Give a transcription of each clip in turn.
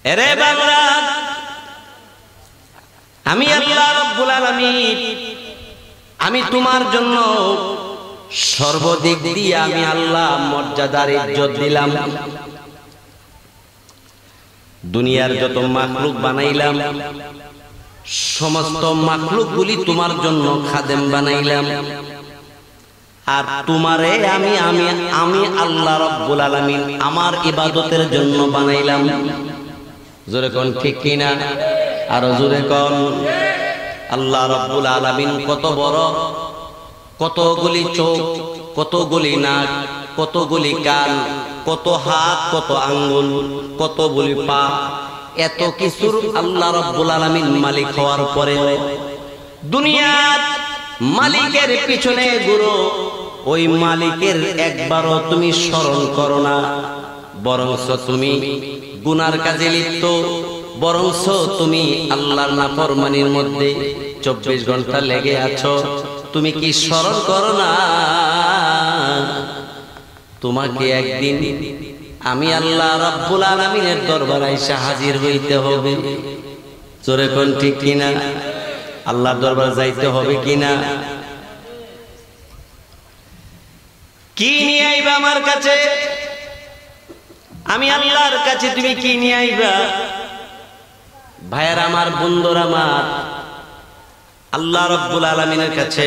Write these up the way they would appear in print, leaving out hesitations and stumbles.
এরে বাংলা, আমি আল্লাহ রাব্বুল আলামিন, আমি তোমার জন্য সর্বদিক দিয়ে আমি আল্লাহ মর্যাদার ইজ্জত দিলাম। দুনিয়ার যত মাখলুক বানাইলাম, সমস্ত মাখলুকগুলি তোমার জন্য খাদেম বানাইলাম। আর তোমারে আমি আমি আমি আল্লাহ রাব্বুল আলামিন আমার ইবাদতের জন্য বানাইলাম। জোরে কোন ঠিক কিনা? আরো জোরে কোন। আল্লাহ রাব্বুল আলামিন কত বড়, কতগুলি চোখ, কতগুলি নাক, কতগুলি কান, কত হাত, কত আঙ্গুল, কতগুলি পা, এত কিছুর আল্লাহ রাব্বুল আলামিন মালিক হওয়ার পরে দুনিয়ার মালিকের পিছনে ঘুরো, ওই মালিকের একবারও তুমি স্মরণ করো না, বরংস তুমি গুনার কাজে লিপ্ত, বরংস তুমি আল্লাহর নাফরমানির মধ্যে 24 ঘন্টা লেগে আছো। তুমি কি স্মরণ করো না তোমাকে একদিন আমি আল্লাহ রাব্বুল আলামিনের দরবারে এসে হাজির হইতে হবে? জোরে কোন ঠিক কিনা? আল্লাহর দরবারে যাইতে হবে কিনা? কি নিয়ে আইবা আমার কাছে? আমি আল্লাহর কাছে তুমি কি নিয়ে আইবা? ভাইয়ার আমার, বন্ধুরা আমার, আল্লাহ রাব্বুল আলামিনের কাছে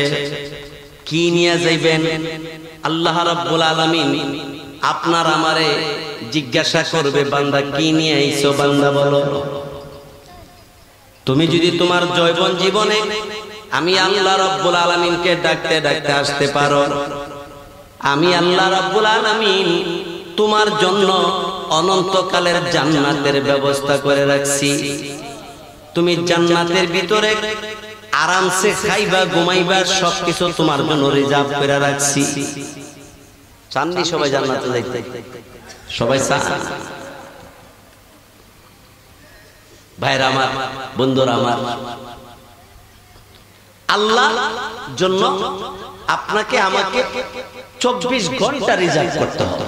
কি নিয়ে যাইবেন? আল্লাহ রাব্বুল আলামিন আপনার আমারে জিজ্ঞাসা করবে, বান্দা কি নিয়ে আইছো? বান্দা বলো। তুমি যদি তোমার জৈবন জীবনে আমি আল্লাহ রাব্বুল আলামিনকে ডাকতে ডাকতে আসতে পারো, আমি আল্লাহ রাব্বুল আলামিন তোমার জন্য অনন্তকালের জান্নাতের ব্যবস্থা করে রাখছি। তুমি জান্নাতের ভিতরে আরামসে খাইবা, ঘুমাইবা, সবকিছু তোমার জন্য রিজার্ভ করে রাখছি। চাননি সবাই জান্নাতে যাইতে? সবাই চান? ভাইরা আমার, বন্ধুরা আমার, আল্লাহ জন্য আপনাকে আমাকে 24 ঘন্টা রিজার্ভ করতে হবে।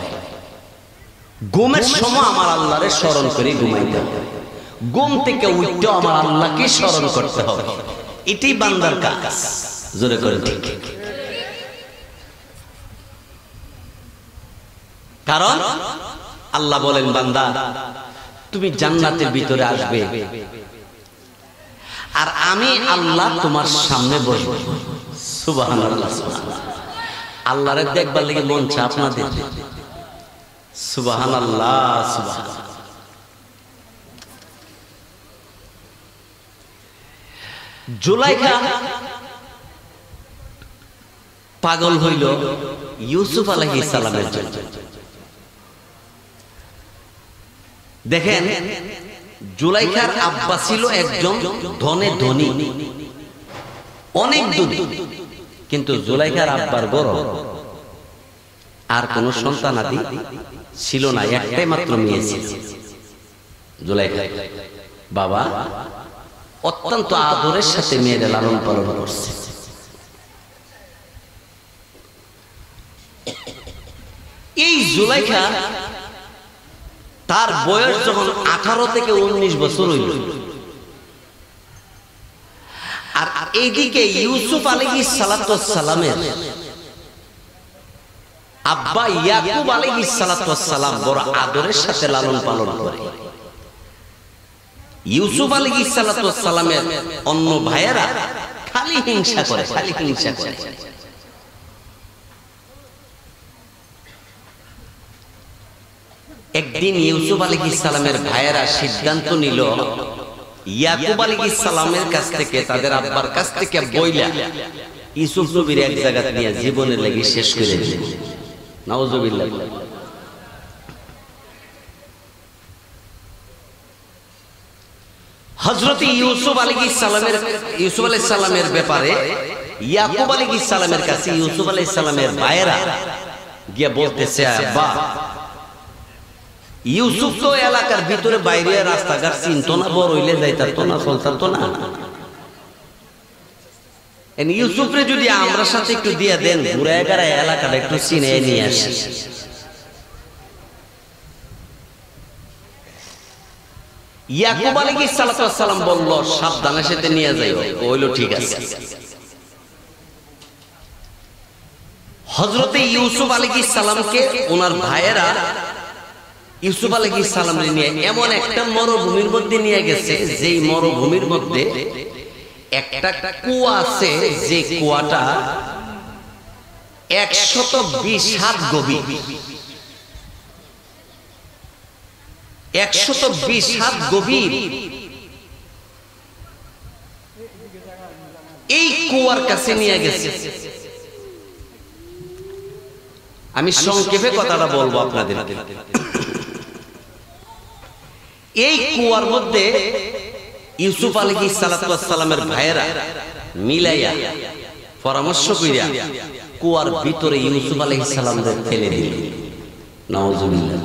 ঘুমের সময় আমার আল্লাহরে স্মরণ করে ঘুমাইতে হবে, ঘুম থেকে উঠতে আমার আল্লাহকে স্মরণ করতে হবে। এটাই বান্দার কাজ। জোরে করে ঠিক। কারণ আল্লাহ বলেন, বান্দা তুমি জান্নাতের ভিতরে আসবে আর আমি আল্লাহ তোমার সামনে বসবো। সুবহানাল্লাহ। আল্লাহরে দেখবার লাগি মন চায় আপনাদের? সুবহানাল্লাহ, সুবহানাল্লাহ। জুলাইখা পাগল হইল ইউসুফ আলাইহিস সালামের জন্য। দেখেন, জুলাইখার আব্বা ছিল একজন ধনে ধনী, অনেক ধনী, কিন্তু জুলাইখার আব্বার গরব আর কোন সন্তানাদি ছিল না, একটাই মাত্র মেয়ে ছিল। জুলাইখা বাবা অত্যন্ত আদরের সাথে মেয়েরা লালন পালন করছে। এই জুলাইখা তার বয়স যখন 18 থেকে 19 বছর হইল, আর এইদিকে ইউসুফ আলাইহিস সালাতু ওয়াস সালামের আব্বা ইয়াকুব আলাইহিস সালাতু ওয়াস সালাম বড় আদরের সাথে লালন পালন করে। ইউসুফ আলাইহিস সালাতু ওয়াস সালামের অন্য ভাইয়েরা খালি হিংসা করে, খালি হিংসা করে। একদিন ইউসুফ আলাইহিস সালামের ভাইয়েরা সিদ্ধান্ত নিল ইয়াকুব আলাইহিস সালামের কাছ থেকে, তাদের আব্বার কাছ থেকে বইলা ইউসুফ নবীর এক জায়গা নিয়ে জীবনের লাগি শেষ করে দিল। নাউজুবিল্লাহ। হযরত ইউসুফ আলাইহিস সালামের ব্যাপারে ইয়াকুব আলাইহিস সালামের কাছে ইউসুফ আলাইহিস সালামের ভাইয়েরা গিয়ে বলতেছে, আব্বা ইউসুফ তো এলাকার ভিতরে বাইরে রাস্তাঘাট চিনতো না, বড় হইলে যাইতো না, চলতো না। ইউসুফরে যদি আমরা সাথে একটু দিয়ে দেন, ঘুরায় গাড়ায় এলাকাটা একটু চিনে নিয়ে আসি। ইয়াকুব আলাইহিস সালাম বলল সাবধানে সাথে নিয়ে যাইও, কইলো ঠিক আছে। হযরতে ইউসুফ আলাইহিস সালামকে ওনার ভাইয়েরা ইউসুফ আলাইহিস সালামকে নিয়ে এমন একটা মরুভূমির মধ্যে নিয়ে গেছে, যেই মরুভূমির মধ্যে একটা কুয়া আছে, যে কুয়াটা 120 হাত গভীর, 120 হাত গভীর। এই কুয়ার কাছে নিয়ে গেছে। আমি সংক্ষেপে কথাটা বলবো আপনাদের। এই কুয়ার মধ্যে ইউসুফ আলাইহিস সালামের ভাইয়েরা মিলাইয়া পরামর্শ কইরা কুয়ার ভিতরে ইউসুফ আলাইহিস সালামকে ফেলে দিল। নাউজুবিল্লাহ।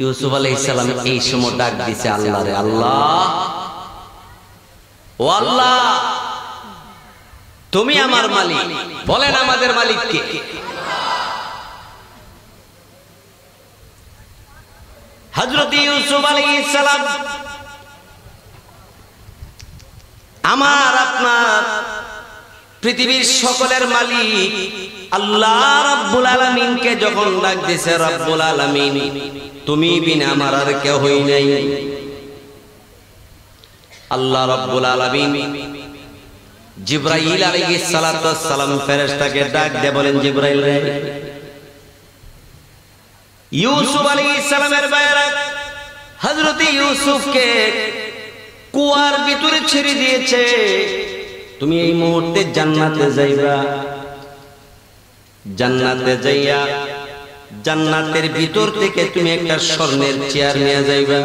ইউসুফ আলাইহিস সালাম এই সময় ডাক দিছে আল্লাহরে, আল্লাহ, ও আল্লাহ, তুমি আমার মালিক। বলেন আমাদের মালিক কে? হযরত ইউসুফ আলাইহিস সালাম আমার আপনার পৃথিবীর সকলের মালিক আল্লাহ রাব্বুল আলামিনকে যখন ডাক দিছে, রাব্বুল আলামিন তুমি বিনা আমার আর কেউ হই নাই। আল্লাহ রাব্বুল আলামিন জিবরাইল আলাইহিস সালাম ফেরেশতাকে ডাক দিয়ে বলেন, জিবরাইল রে, ইউসুফ আলাইহিস সালামের ভাইরা হযরত ইউসুফকে কুয়ার ভিতরে ছেড়ে দিয়েছে, তুমি এই মুহূর্তে জান্নাতে যাইবা। জান্নাতে যাইয়া জান্নাতের ভিতর থেকে তুমি একটা স্বর্ণের চেয়ার নিয়ে যাইবা।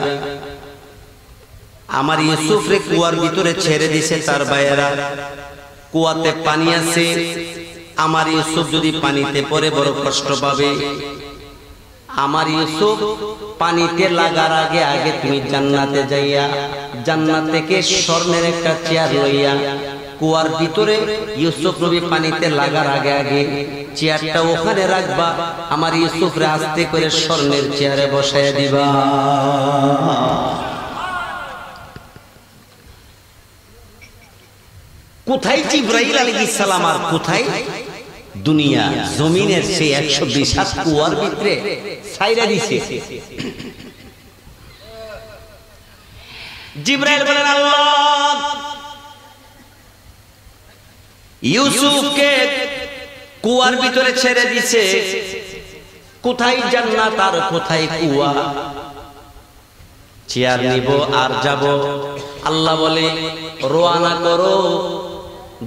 আমার ইউসুফ রে কুয়ার ভিতরে ছেড়ে দিছে তার ভাইয়েরা, কুয়াতে পানি আছে, আমার ইউসুফ যদি পানিতে পড়ে বড় কষ্ট পাবে। আমার ইউসুফ পানিতে লাগার আগে আগে তুমি জান্নাতে যাইয়া জান্নাত থেকে স্বর্ণের একটা চেয়ার লইয়া কুয়ার ভিতরে ইউসুফ নবী পানিতে লাগার আগে আগে চেয়ারটা ওখানে রাখবা। আমার ইউসুফ রে আস্তে করে স্বর্ণের চেয়ারে বসাইয়া দিবা। কোথায় জিবরাইল আলাইহিস সালাম আর কোথায় দুনিয়া জমিনের সেই 120 হাত কুয়ার ভিতরে ছাইরা দিছে। জিবরাইল বলেন, আল্লাহ, ইউসুফকে কুয়ার ভিতরে ছেড়ে দিছে, কোথায় জান্নাত আর কোথায় কুয়া? চেয়ার নিব আর যাব। আল্লাহ বলে, রওনা করো,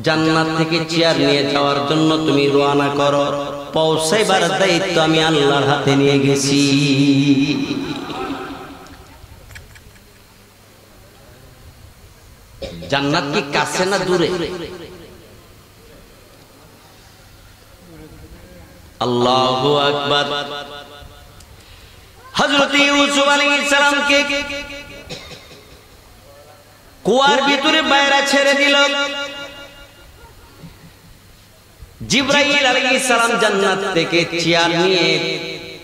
জান্নাত থেকে চেয়ার নিয়ে যাওয়ার জন্য তুমি রওনা করো। পৌঁছাইবার দায়িত্ব আমি আল্লাহর হাতে নিয়ে গেছি। জান্নাত কি কাছে না দূরে? আল্লাহু আকবার। হযরত ইউসুফ আলাইহিস সালামকে কুয়ার ভিতরে বাইরে ছেড়ে দিল। জিবরাইল আলাইহিস সালাম জান্নাত থেকে চেয়ার নিয়ে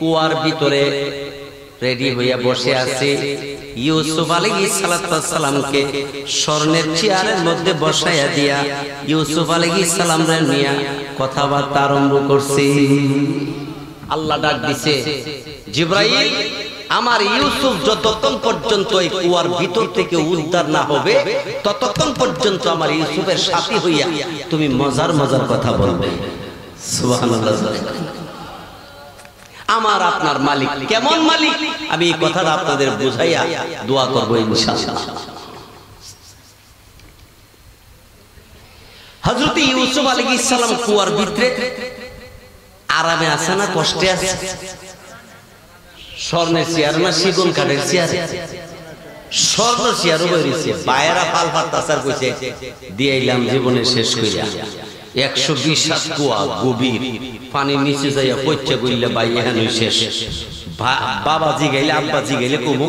কুয়ার ভিতরে রেডি হইয়া বসে আছে। ইউসুফ আলাইহিস সালামকে স্বর্ণের চেয়ারের মধ্যে বসাইয়া দিয়া ইউসুফ আলাইহিস সালামরে নিয়া কথাবার্তা আরম্ভ করছে। আল্লাহ ডাক দিছে, জিবরাইল, আমার ইউসুফ যতক্ষণ পর্যন্ত এই কুয়ার ভিতর থেকে উদ্ধার না হবে ততক্ষণ পর্যন্ত আমার ইউসুফের সাথী হইয়া তুমি মজার মজার কথা বলবে। সুবহানাল্লাহ। আমার আপনার মালিক কেমন মালিক, আমি এই কথাটা আপনাদের বুঝাইয়া দোয়া করব ইনশাআল্লাহ। হযরত ইউসুফ আলাইহিস সালাম কুয়ার ভিতরে আরামে আছে না কষ্টে আছে? স্বর্ণের চেয়ার না সেগুন কাঠের চেয়ার? স্বর্ণ চেয়ারও বেরিয়েছে। বায়েরা ফাল ফাতাসার কইছে দিয়াইলাম জীবনে শেষ কইরা। 120 হাত কুয়া গভীর, পানি নিচে যাইয়া পড়ছে কইলে ভাই এখানে শেষ। বাবাজি গাইলে আব্বাজি গাইলে কমু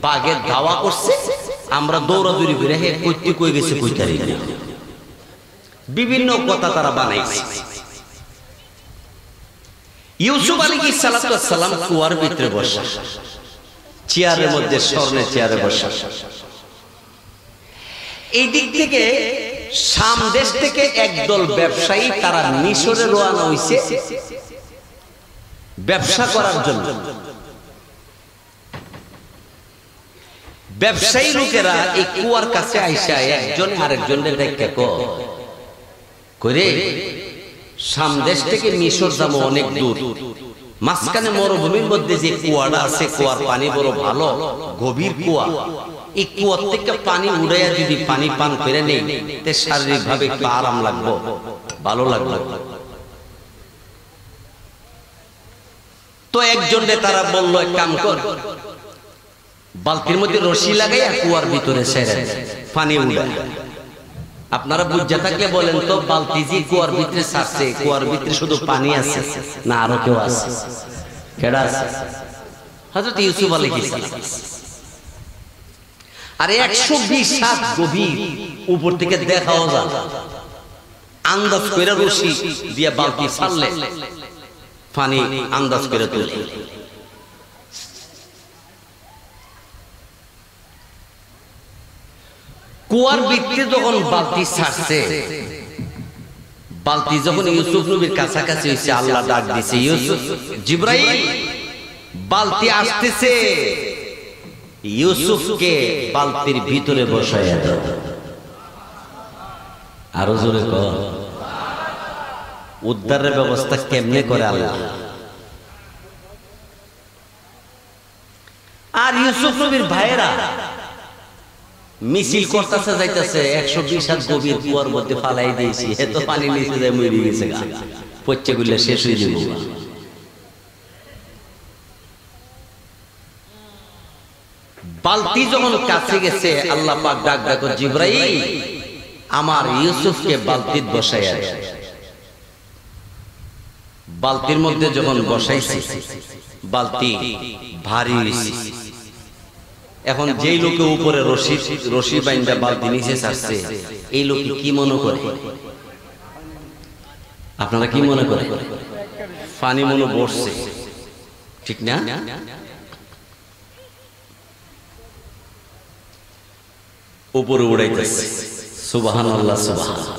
বাগের ধাওয়া করছে, আমরা দৌড়াদৌড়ি করে হে কইতে কই গেছে কইতারি না। বিভিন্ন কথা তারা বানাইছে। ইউসুফ আলাইহিস সালাতু ওয়াস সালাম কুয়ার ভিতরে বসা, চেয়ারের মধ্যে, স্বর্ণের চেয়ারে বসা। এই দিক থেকে শাম দেশ থেকে একদল ব্যবসায়ী তারা মিশরে রওনা হইছে ব্যবসা করার জন্য। ব্যবসায়ী লোকেরা এই কুয়ার কাছে আইসা একজন আরেকজনের দেখে করে শাম দেশ থেকে মিশর যাবো অনেক দূর, মাঝখানে মরুভূমির মধ্যে যে কুয়াটা আছে, কুয়ার পানি বড় ভালো, গভীর কুয়া। এই কুয়ার থেকে পানি উড়াইয়া যদি পানি পান করে নেই, তে শারীরিক ভাবে একটু আরাম লাগবো, ভালো লাগলো। তো একজনে তারা বললো, এক কাম কর, বালতির মধ্যে রশি লাগাইয়া কুয়ার ভিতরে ছেড়ে পানি উড়ায়। আপনারা বুঝে থাকলে বলেন তো, বালতি যে কুয়ার ভিতরে ছাড়ছে, কুয়ার ভিতরে শুধু পানি আছে না আরো কেউ আছে? কেডা আছে? হযরত ইউসুফ আলাইহিস সালাম। আর 120 হাত গভীর, উপর থেকে দেখাও যায়, আন্দাজ করে রশি দিয়ে বালতি ছাড়লে পানি আন্দাজ করে তুলে। কুয়ার ভিতরে যখন বালতি ছাড়ছে, বালতি যখন ইউসুফ নবীর কাছাকাছি হয়েছে, আল্লাহ ডাক দিছে, ইউসুফ, জিবরাইল বালতি আসতেছে, ইউসুফকে বালতির ভিতরে বসাইয়া দাও। আরো জোরে কর। উদ্ধারের ব্যবস্থা কেমনে করে আল্লাহ। আর ইউসুফ নবীর ভাইয়েরা মিছিল করতেছে, যাইতেছে, 120 হাত গভীর কুয়ার মধ্যে ফালাই দিয়েছি, এত পানি নিচে যায় মরে গেছে, পচে গুলো শেষ হয়ে যাবে। বালতি যখন কাছে গেছে, আল্লাহ পাক ডাক ডাকো, জিবরাইল আমার ইউসুফকে বালতিত বসাইয়া দাও। বালতির মধ্যে যখন বসাইছি, বালতি ভারী হয়েছে। এখন যেই লোকে উপরে রশি বাইন্দা বালতি নিচে ছাড়ছে, এই লোক কি মনে করে? আপনারা কি মনে করে? পানি মনে বসছে, ঠিক না? উপরে উড়াইতেছে, সুবহানাল্লাহ, সুবহানাল্লাহ।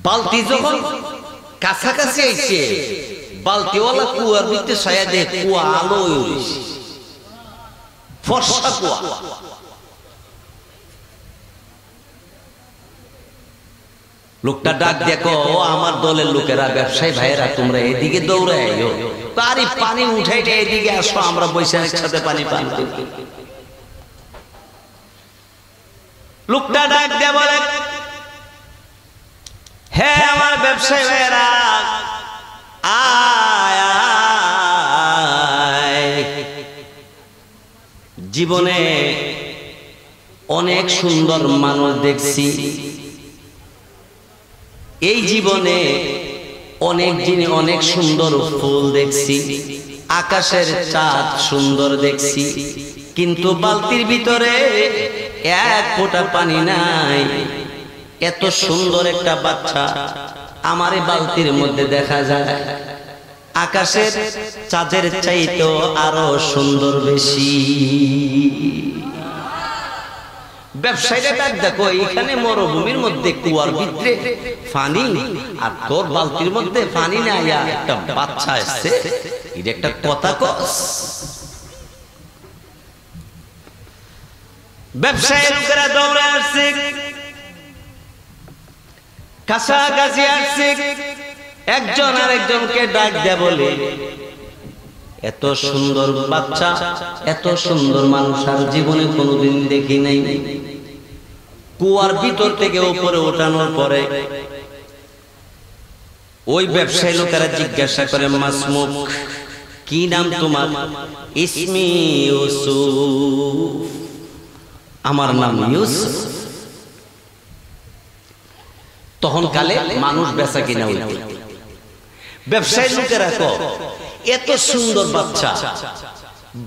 বালতি যখন কাছাকাছি আইছে, বালতিওয়ালা কুয়ার ভিতরে ছায়া দেয়, কুয়া আলো উড়িছে, ফর্সা কুয়া। লোকটা ডাক দেখো, আমার দলের লোকেরা, ব্যবসায়ী ভাইয়েরা, তোমরা এদিকে দৌড়ায় আইও, তারই পানি উঠাইতে এদিকে আসো, আমরা বৈশা একসাথে পানি পান করি। লোকটা ডাক দিয়ে বলে, হে আমার ব্যবসায়ী ভাইয়েরা, জীবনে অনেক সুন্দর মানুষ দেখছি, এই জীবনে অনেক সুন্দর ফুল দেখছি, আকাশের চাঁদ সুন্দর দেখছি, কিন্তু বালতির ভিতরে এক ফোঁটা পানি নাই। এত সুন্দর একটা বাচ্চা আমার এই বালতির মধ্যে দেখা যায়, আকাশের চাঁদের চাইতেও আরো সুন্দর বেশি। ব্যবসায়ীরা ডাক দেখো, এখানে মরুভূমির মধ্যে কুয়ার ভিতরে পানি, আর তোর বালতির মধ্যে পানি নাই, একটা বাচ্চা আসছে, এটা একটা কথা কস? ব্যবসায়ী লোকেরা দৌড়ে আসছে, কাছাকাছি আসছে, একজন আরেকজনকে ডাক দেয়, বলে এত সুন্দর বাচ্চা, এত সুন্দর মানুষ আর জীবনে কোনোদিন দেখি নাই। কুয়ার ভিতর থেকে উপরে ওঠানোর পরে ওই ব্যবসায়ী লোকেরা জিজ্ঞাসা করে, মাসমুক, কি নাম তোমার? ইসমি ইউসুফ, আমার নাম ইউসুফ। তখন কালে মানুষ বেচা কিনা হইত, ব্যবসায়ী লোকেরা এত সুন্দর বাচ্চা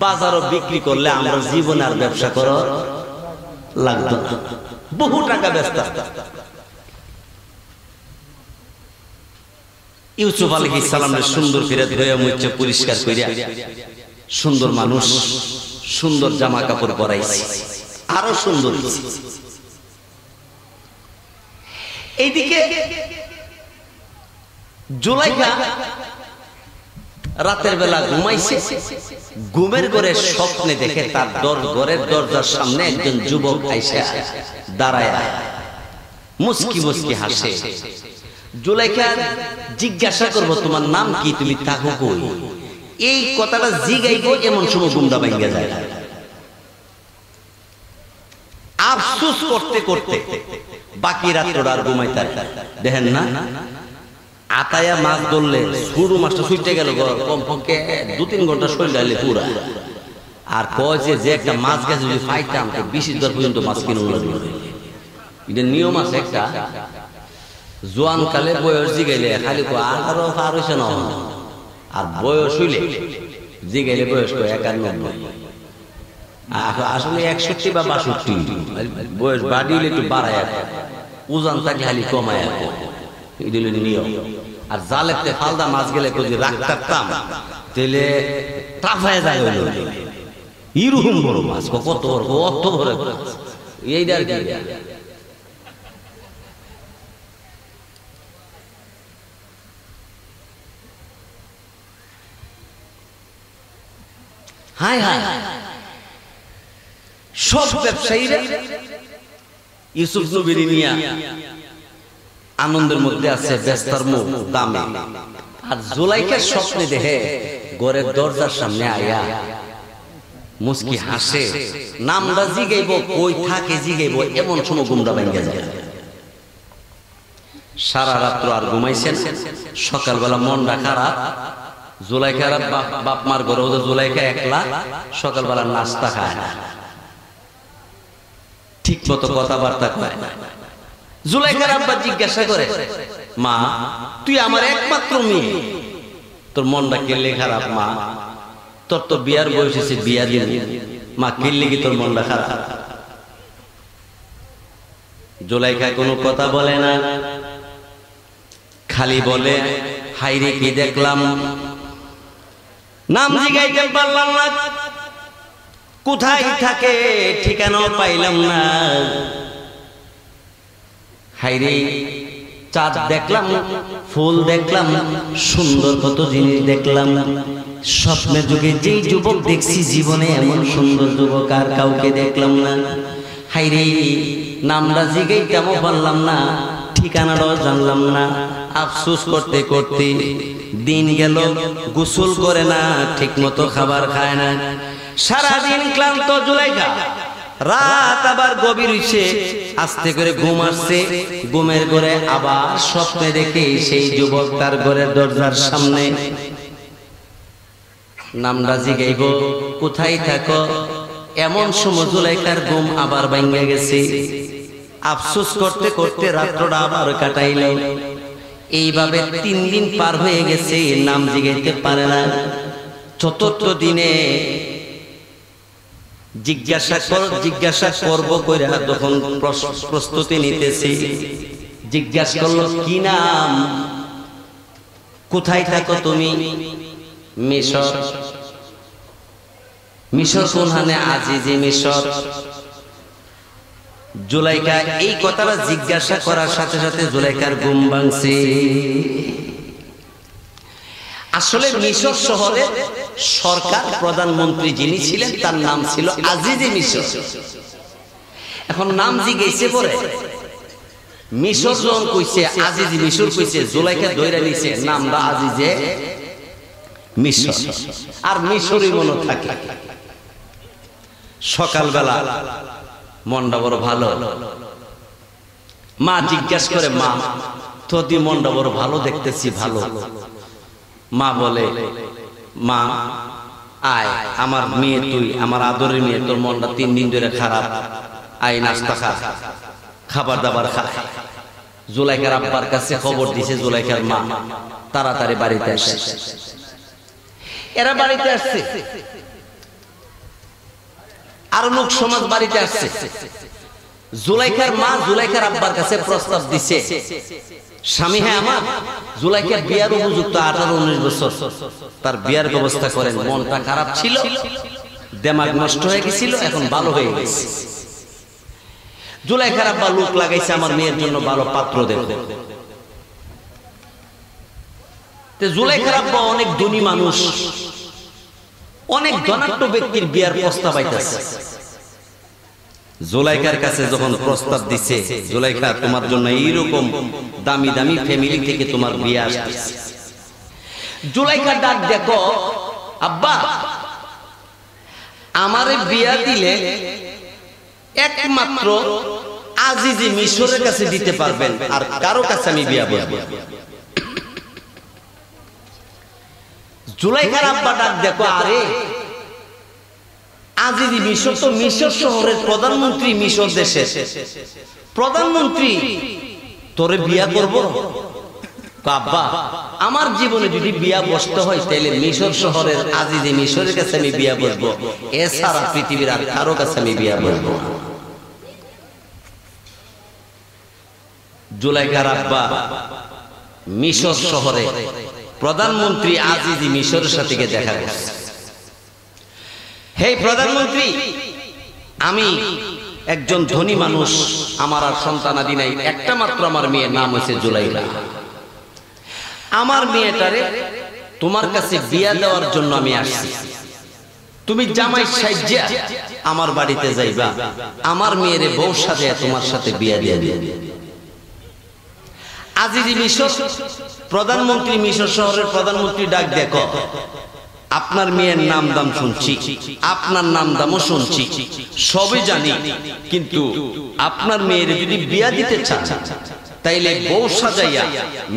বাজারও বিক্রি করলে আমরা জীবন আর ব্যবসা করার লাগতো না, বহু টাকা ব্যস্ত। ইউসুফ আলাইহিস সালামের সুন্দর করে ধুয়ে মুছে পরিষ্কার কইরা সুন্দর মানুষ, সুন্দর জামা কাপড় পরাইছে, আরো সুন্দর হইছে। এইদিকে জুলাইখা রাতের বেলা ঘুমাইছে, ঘুমের ঘরে স্বপ্নে দেখে তার ঘরের দরজার সামনে একজন যুবক আইসা দাঁড়ায়, মুস্কি মুস্কি হাসে। জুলাইখা জিজ্ঞাসা করবো তোমার নাম কি, তুমি থাকো কই? এই কথাটা জিগাইবো এমন সময় ঘুমটা ভাঙা যায়। আফসোস করতে করতে বাকি রাতটা আর ঘুমাইতে দেখেন না, আতায়া মাছ ধরলে শুরু মাছটা ছুটে গেল কমপক্ষে 2-3 ঘন্টা শরীর ডালে পুরা। আর কয় যে একটা মাছ গেছে যদি পাইতাম 20 পর্যন্ত মাছ কিনে লাগলো। এটা নিয়ম আছে একটা, জোয়ান কালে বয়স জিগাইলে খালি 18 পার হইছে না, আর বয়স হইলে জিগাইলে বয়স 91। আসলে 61 বা 62 বয়স বাড়িলে একটু বাড়ায়, ওজন থাকলে খালি কমায়। নিয়ম। আর জালেতে ফালদা মাছ গেলে যদি রাখ থাকতাম তাহলে টাফায় যায় হইল এরকম বড় মাছ, কত বড়, অত বড় এই আর কি। হায় হায়, সব ব্যবসায়ীরা ইউসুফ নবীর নিয়া আনন্দের মধ্যে আছে, ব্যস্তার মুখ দামে। আর জুলাইখার স্বপ্নে দেখে ঘরের দরজার সামনে আয়া মুস্কি হাসে, নামটা জিগাইব, কই থাকে জিগাইব, এমন সময় ঘুমটা ভেঙে যায়। সারা রাত্র আর ঘুমাইছেন, সকালবেলা মনটা খারাপ। জুলাইখার বাপ মার ঘরে ওদের জুলাইখা একলা, সকালবেলা নাস্তা খায় না, ঠিক মতো কথাবার্তা কয় না। জুলাইখার আব্বা জিজ্ঞাসা করে, মা তুই আমার একমাত্র মেয়ে, তোর মনটা কেলে খারাপ? মা তোর তো বিয়ার বয়স এসে বিয়া দিন, মা কেলে কি তোর মনটা খারাপ? জুলাইখা কোনো কথা বলে না, খালি বলে হাইরে কি দেখলাম, নাম জিগাইতে পারলাম না, কোথায় থাকে ঠিকানাও পাইলাম না। হাইরে চাঁদ দেখলাম, ফুল দেখলাম, সুন্দর কত জিনিস দেখলাম। স্বপ্নের যুগে যেই যুবক দেখছি জীবনে এমন সুন্দর যুবক আর কাউকে দেখলাম না। হাইরে নামটা জিগাইতেও পারলাম না, ঠিকানাটাও জানলাম না। আফসোস করতে করতে দিন গেল, গোসল করে না, ঠিক মতো খাবার খায় না, সারাদিন ক্লান্ত জুলাইখা। রাত আবার গভীর হইছে, আস্তে করে ঘুম আসছে, ঘুমের ঘরে আবার স্বপ্নে দেখে সেই যুবক তার ঘরের দরজার সামনে। নামটা জিগাইব, কোথায় থাকো? এমন সময় জুলাইখার ঘুম আবার ভাঙা গেছে। আফসোস করতে করতে রাত্রটা আবার কাটাইল। এইভাবে 3 দিন পার হয়ে গেছে, নাম জিগাইতে পারে না। চতুর্থ দিনে জিজ্ঞাসা করব কইরা তখন প্রস্তুতি নিতেছি, জিজ্ঞাসা করলো কি নাম, কোথায় থাকো তুমি? মিশর। মিশর কোনখানে? আজিজি মিশর। জুলাইখা এই কথাটা জিজ্ঞাসা করার সাথে সাথে জুলাইখার ঘুম ভাঙছে। আসলে মিশর শহরে সরকার প্রধানমন্ত্রী যিনি ছিলেন তার নাম ছিল আজিজে মিশর। এখন নাম জিজ্ঞেসে পরে মিশর যখন কইছে, আজিজে মিশর কইছে, জুলাইখা ধইরা নিছে নামটা আজিজে মিশর, আর মিশরই মনে থাকে। সকালবেলা মনটা বড় ভালো, মা জিজ্ঞাসা করে, মা তোর মনটা বড় ভালো দেখতেছি, ভালো। মা বলে, মা আয়, আমার মেয়ে তুই, আমার আদরের মেয়ে, তোর মনটা 3 দিন ধরে খারাপ, আয় নাস্তা খা, খাবার দাবার খা। জুলাইখার আব্বার কাছে খবর দিছে জুলাইখার মা, তাড়াতাড়ি বাড়িতে আসে। এরা বাড়িতে আসছে, আর লোক সমাজ বাড়িতে আসছে। জুলাইখার মা জুলাইখার আব্বার কাছে প্রস্তাব দিছে, স্বামী হ্যাঁ আমার, জুলাইখার বিয়ার উপযুক্ত 18-19 বছর, তার বিয়ার ব্যবস্থা করেন। মনটা খারাপ ছিল, দেমাগ নষ্ট হয়ে গেছিল, এখন ভালো হয়ে গেছে। জুলাইখার আব্বা লোক লাগাইছে আমার মেয়ের জন্য ভালো পাত্র দেখো। জুলাইখার আব্বা অনেক ধনী মানুষ, অনেক ধনাঢ্য ব্যক্তির বিয়ার প্রস্তাব আইতাছে। জুলাইখার কাছে যখন প্রস্তাব দিছে, জুলাইখা তোমার জন্য এইরকম দামি দামি ফ্যামিলি থেকে তোমার বিয়ে আসতেছে। জুলাইখা ডাক দেখো, আব্বা আমারে বিয়া দিলে একমাত্র আজিজি মিশরের কাছে দিতে পারবেন, আর কারো কাছে আমি বিয়া বলবো। জুলাইখার আব্বা ডাক দেখো, আরে আজিজি মিশর তো মিশর শহরের প্রধানমন্ত্রী, মিশর দেশের প্রধানমন্ত্রী, তোরে বিয়া করব? আব্বা আমার জীবনে যদি বিয়া বসতে হয় তাহলে মিশর শহরের আজিজি মিশরের কাছে আমি বিয়া বসবো, এছাড়া পৃথিবীর আর কারো কাছে আমি বিয়া বসবো না। জুলাইখার আব্বা মিশর শহরে প্রধানমন্ত্রী আজিজি মিশরের সাথে দেখা করছে। হে প্রধানমন্ত্রী, আমি একজন ধনী মানুষ, আমার আর সন্তানাদি নাই, একটা মাত্র আমার মেয়ের নাম হয়েছে জুলাইখা। আমার মেয়েটারে তোমার কাছে বিয়া দেওয়ার জন্য আমি আসছি। তুমি জামাই সাইজ্জা আমার বাড়িতে যাইবা, আমার মেয়েরে বউ সাজায়া তোমার সাথে বিয়া দিয়ে দিবে। আজিজি মিশর প্রধানমন্ত্রী, মিশর শহরের প্রধানমন্ত্রী ডাক দেখো, আপনার মেয়ের নাম দাম শুনছি, আপনার নাম দামও শুনছি, সবই জানি, কিন্তু আপনার মেয়ের যদি বিয়া দিতে চান তাইলে বউ সাজাইয়া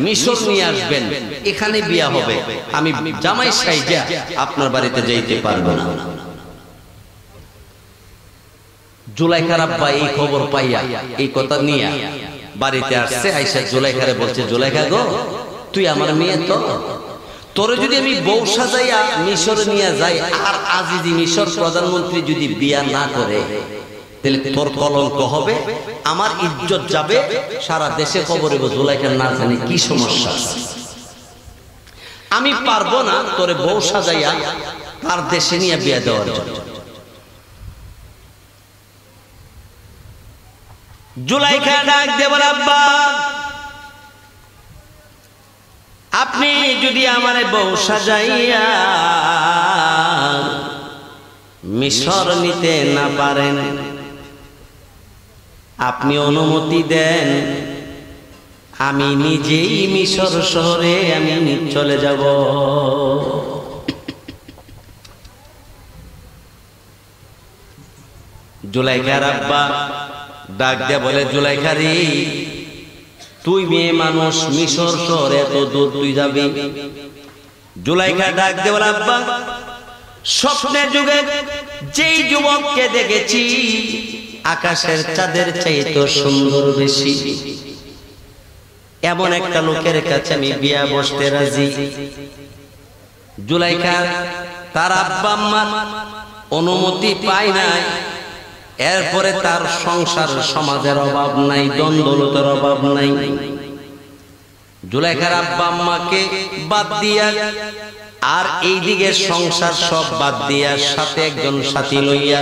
মিশর নিয়ে আসবেন, এখানে বিয়া হবে। আমি জামাই সাইজা আপনার বাড়িতে যাইতে পারবো না। জুলাইখার আব্বা এই খবর পাইয়া, এই কথা নিয়ে বাড়িতে আসছে। আইসা জুলাইখারে বলছে, জুলাইখা গো, তুই আমার মেয়ে তো, তোরে যদি আমি বউ সাজাইয়া মিশরে নিয়ে যাই, আর আজিজি মিশর প্রধানমন্ত্রী যদি বিয়া না করে তাহলে তোর কলঙ্ক হবে, আমার ইজ্জত যাবে, সারা দেশে খবর হইব জুলাইখার না জানি কি সমস্যা আছে। আমি পারবো না তোরে বউ সাজাইয়া তার দেশে নিয়ে বিয়া দেওয়ার জন্য। জুলাইখা ডাক দিয়ে বলে, আব্বা আপনি যদি আমারে বউ সাজাইয়া মিশর নিতে না পারেন, আপনি অনুমতি দেন, আমি নিজেই মিশর শহরে আমি চলে যাব। জুলাইখার আব্বা ডাক দিয়ে বলে, জুলাইখা রে, তুই মেয়ে মানুষ, মিশর শহর এত দূর তুই যাবি? জুলাইখা ডাক দিয়ে বলে, আব্বা স্বপ্নের যুগে যেই যুবককে দেখেছি আকাশের চাঁদের চাইতে সুন্দর বেশি, এমন একটা লোকের কাছে আমি বিয়া বসতে রাজি। জুলাইখা তার আব্বা আম্মার অনুমতি পায় নাই, এরপরে তার সংসার সমাজের অভাব নাই, দ্বন্দ্বলতার অভাব নাই। জুলাইখার আব্বা আম্মাকে বাদ দিয়া আর এইদিকে সংসার সব বাদ দিয়া সাথে একজন সাথী লইয়া